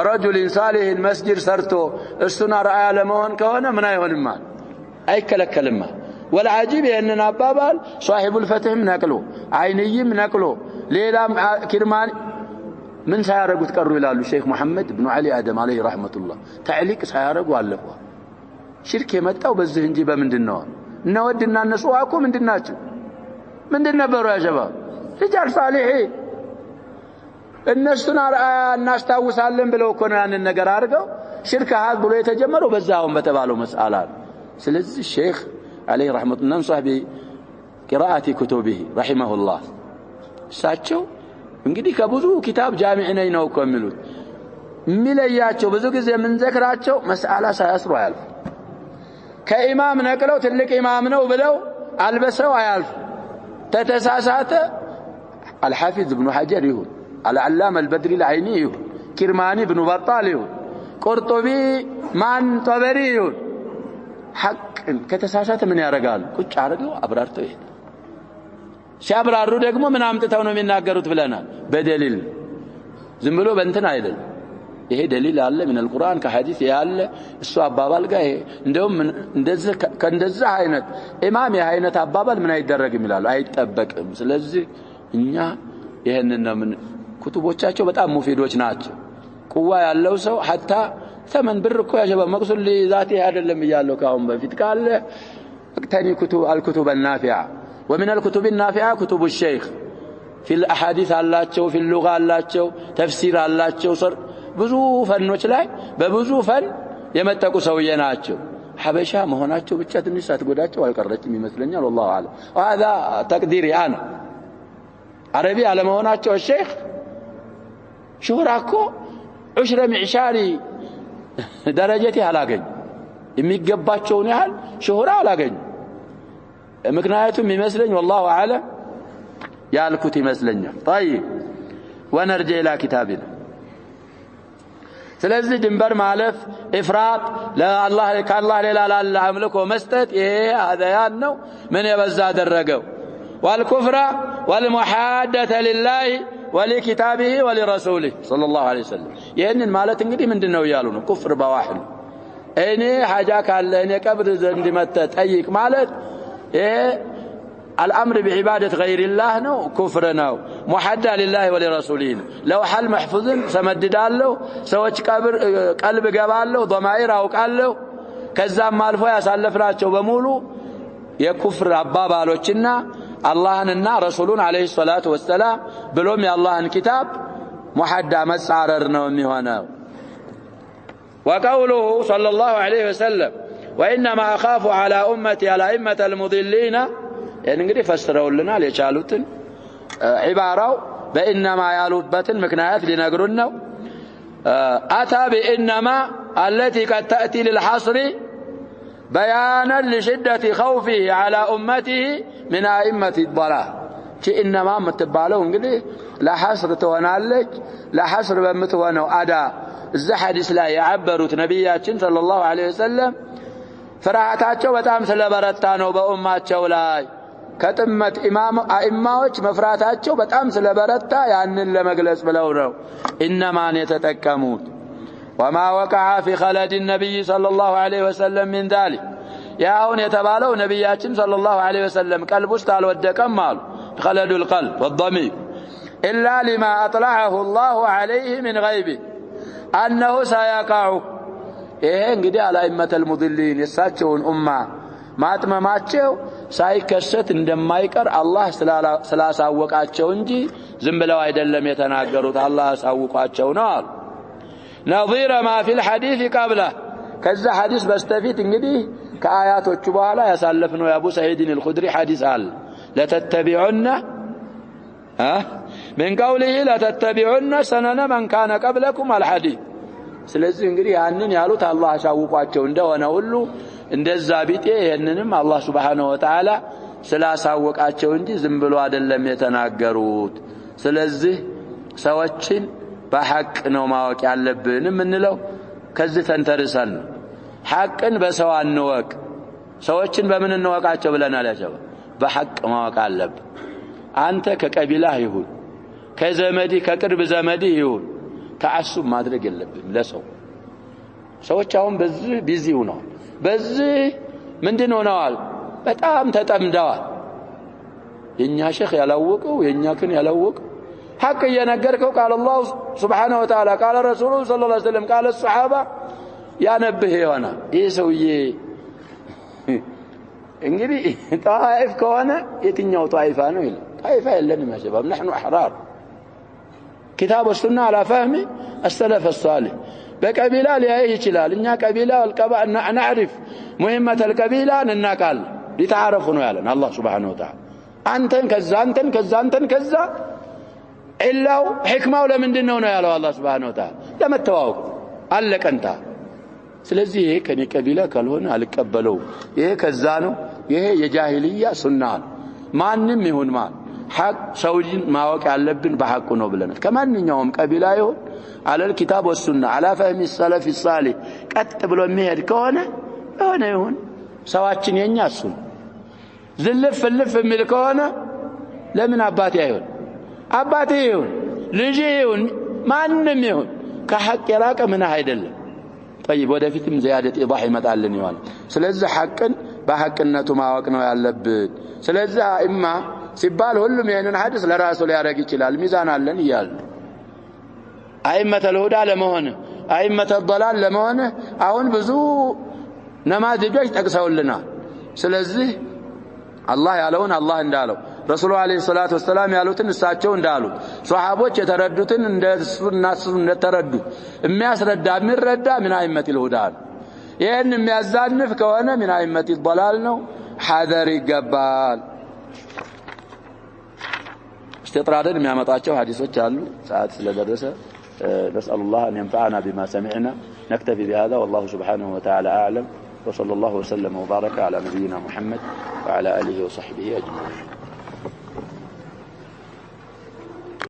رجل صالح مسجد ሰርቶ እሱና رأي ለመሆን ከሆነ ምን አይሆንም አይከለከልም والعجيب اننا አባባል صاحب الفتح نقلو عينيም نقلو ሌላም كرمان من سيارقوا تقروا إلى الشيخ محمد بن علي آدم عليه رحمة الله تعليق سيارقوا ألفوا ሽርክ የመጣው በዚህ እንጂ በምንድነው እነ ወድና እነሱ አቆ ምንድናቸው ምንድን ነበሩ ያ ሸባብ ሪጃል ሷሊሂን እነሱን እናስታውሳለን ብለው እኮ ነው ያንን ነገር አድርገው ሽርክ ሀዝ ብሎ የተጀመረው በዛውን በተባለው መስአላ ስለዚህ ሼክ عليه رحمة الله ننصح بقراءة كتبه رحمه الله እሳቸው እንግዲህ ከብዙ ኪታብ ጃሚዕ ነው ከሚሉት ሚለያቸው ብዙ ጊዜ የምንዘክራቸው መስአላ ሳያስሩ አያልፉ ከኢማም ነቅለው ትልቅ ኢማም ነው ብለው አልበሰው አያልፉ ተተሳሳተ الحافظ ابن حجر يقول العلامة البدري العيني يقول كرماني ابن بطال يقول قرطبي مان طبري يقول حق ከተሳሳተ ምን ያረጋሉ ቁጭ አድርገው አብራርተው ይሄ ሲያብራሩ ደግሞ ምን አምጥተው ነው የሚናገሩት ብለናል በደሊል ዝም ብሎ በእንትን አይደል ይሄ ደሊል አለ ምን القرآن ከሐዲስ ያለ እሱ አባባል ጋር ይሄ እንደውም እንደዚህ ከእንደዛ አይነት ኢማም ይሄ አይነት አባባል ምን አይደረግም ይላሉ አይጠበቅም ስለዚህ እኛ ይሄንን ነው ምን ኩቱቦቻቸው በጣም ሙፊዶች ናቸው ቁዋ ያለው ሰው hatta ثمن بركو يا شباب مقصود لذاته አይደለም ይያለው ካሁን በፊት ካለ اقتني كتب الكتب النافعه ومن الكتب النافعه كتب الشيخ في الاحاديث አላቸው في اللغه አላቸው ተፍሲር አላቸው ብዙ ፈኖች ላይ በብዙ ፈን የመጠቁ ሰውዬ ናቸው ሐበሻ መሆናቸው ብቻ ትንሽ ሳትጎዳቸው አልቀረችም ይመስለኛል والله اعلم وهذا تقديري انا عربي على መሆናቸው الشيخ شهراكو عشر معشاري درجتي አላገኝ የሚገባቸውን ያህል ሹህራ አላገኝ ምክንያቱም ይመስለኝ والله اعلم ያልኩት ይመስለኛል طيب ونرجع الى كتابنا ስለዚህ ድንበር ማለፍ ኢፍራጥ ለአላህ ከአላህ ሌላ ላለ አምልኮ መስጠት ይሄ አዳያን ነው ምን የበዛ አደረገው والكفر والمحادة لله ولكتابه ولرسوله صلى الله عليه وسلم ይሄንን ማለት እንግዲህ ምንድነው ያሉ ነው ኩፍር በዋህድ እኔ ሐጃ ካለ እኔ ቀብር ዘንድ መተ ጠይቅ ማለት ይሄ الامر بعباده غير الله ነው ኩፍር ነው محادة لله ولرسوله لو حل محفوظ ሰመድዳለሁ ሰዎች ቀብር ቀልብ ገባለሁ ضمائر አውቃለሁ ከዛም አልፎ ያሳለፍናቸው በሙሉ የኩፍር አባባሎችና አላህንና ረሱሉን አለይሂ ሰላቱ ወሰለም ብሎም የአላህን ኪታብ ሙሐዳ መጻረር ነው የሚሆነው وقوله صلى الله عليه وسلم وانما اخاف على امتي على ائمه المضلين እንግዲህ ፈስረውልናል የቻሉትን ዒባራው በእንማ ያሉበትን ምክንያት ሊነግሩን ነው አታ በእንማ التي قد تاتي للحصر بيانا لشدة خوفه على أمته من أئمة الضلال إنما متبالو እንግዲህ ለሐስር ተሆናለች ለሐስር በመተወነው አዳ እዛ ሐዲስ ላይ ያعبሩት ነብያችን ሰለላሁ ዐለይሂ ወሰለም ፍርሃታቸው በጣም ስለበረታ ነው በኡማቸው ላይ ከጥመት ኢማሞች መፍራታቸው በጣም ስለበረታ ያንን ለመግለጽ ብለው ነው ኢነማን የተጠቀሙት وما وقع في خلد النبي صلى الله عليه وسلم من ذلك ያውን የተባለው ነብያችን صلى الله عليه وسلم ቀልብ ውስጥ አልወደቀም አሉ خلد القلب والضمير الا لما اطلعه الله عليه من غيبه انه سيقع ይሄ እንግዲህ አላኢመተ المضلين የሳቸውን ኡማ ማጥመማቸው ሳይከሰት እንደማይቀር አላህ ስላሳወቃቸው እንጂ ዝም ብለው አይደለም የተናገሩት አላህ አሳውቋቸው ነው አሉ نظير ما في الحديث قبله كذا حديث بستفيد እንግዲህ ከአያቶቹ በኋላ ያሳለፍነው የአቡ ሰዒድ الخدري حديث አለ لتتبعن من قوله لتتبعن سنن من كان قبلكم الحديث ስለዚህ እንግዲህ ያንን ያሉት አላህ አሳውቋቸው እንደሆነ ሁሉ እንደዛ ቢጤ ይሄንንም አላህ Subhanahu Wa Ta'ala ስላሳወቃቸው እንጂ ዝም ብሎ አይደለም የተናገሩት ስለዚህ ሰዎችን በሐቅ ነው ማወቅ ያለብን ምንለው ከዚህ ተንተርሰን ሐቅን በሰው አንወቅ ሰዎችን በምን እንወቃቸው ብለናል ያጀባ በሐቅ ማወቅ አለብን አንተ ከቀቢላህ ይሁን ከዘመዲ ከቅርብ ዘመዲ ይሁን ተዓሱብ ማድረግ የለብን ለሰው ሰዎች አሁን በዚህ ቢዚው ነው በዚህ ምንድነው ነው በጣም ተጠምደዋል የኛ ሼክ ያላወቀው የኛ ከን ያላወቀው حق ينقركوا قال الله سبحانه وتعالى قال رسوله صلى الله عليه وسلم قال الصحابة يا نبه هنا يسوي እንግዲህ ጣይፍ ከሆነ የትኛው ጣይፋ ነው ይላል ጣይፋ የለንም يا شباب نحن احرار كتاب السنه على فهم السلف الصالح بقبيله ሊያይ ይችላል እኛ ቀቢላ ወልቀባ نعرف مهمه القبيله እንናቃል ሊተዓረፉ ነው ያለን አላህ Subhanahu Wa Ta'ala አንተን ከዛ ኢላው ህክማው ለምንድነው ነው ያለው አላህ Subhanahu Wa Ta'ala ለመተዋወቅ አለቀንታ ስለዚህ ይሄ ከኔ ቀቢላ ካልሆነ አልቀበለው ይሄ ከዛ ነው ይሄ የጃሂልያ ሱና ማንንም ይሁን ማን ሐቅ ሰውጅን ማወቅ ያለብን በሐቁ ነው ብለናል ከማንኛውም ቀቢላ ይሁን አለል ኪታብ ወሱና አላ ፈህሚ ሰለፍ الصالح ቀጥ ብሎ የሚሄድ ከሆነ ሆነ ይሁን ሰዋችን የኛ እሱ ዝልፍ የሚል ከሆነ ለምን አባቴ አይሁን አባቴ ይሁን ልጅ ይሁን ማንንም ይሁን ከሐቅ የራቀ ምን አይደለም طيب ወደፊትም زيادة ኢዳህ ይመጣልን ይዋል ስለዚህ ሐቅን በሐቅነቱ ማወቅ ነው ያለብን ስለዚህ ኢማ ሲባል ሁሉም ይሄንን ሐዲስ ለራሱ ሊያረግ ይችላል ሚዛን አለን ይያል አይመተል ሁዳ ለመሆን አይመተል ضلال ለመሆን አሁን ብዙ ነማዝጆች ጠቅሰውልናል ስለዚህ አላህ ያለውን አላህ እንዳለው ረሱሉ አለይሂ ሰላቱ ወሰለም ያሉትን እሳቸው እንዳሉት ሷሃቦች የተረዱትን እንደናሱ እንደተረዱ የሚያስረዳ የሚረዳ ምን አይመተል ሁዳ ይሄን የሚያዛንፍ ከሆነ ምን አይመተል ضلال ነው ሐዘር ይገባል استطرادን የሚያመጣቸው ሐዲሶች አሉ ሰዓት ስለደረሰ نسأل الله أن ينفعنا بما سمعنا نكتفي بهذا والله سبحانه وتعالى أعلم وصلى الله وسلم وبارك على نبينا محمد وعلى آله وصحبه أجمعين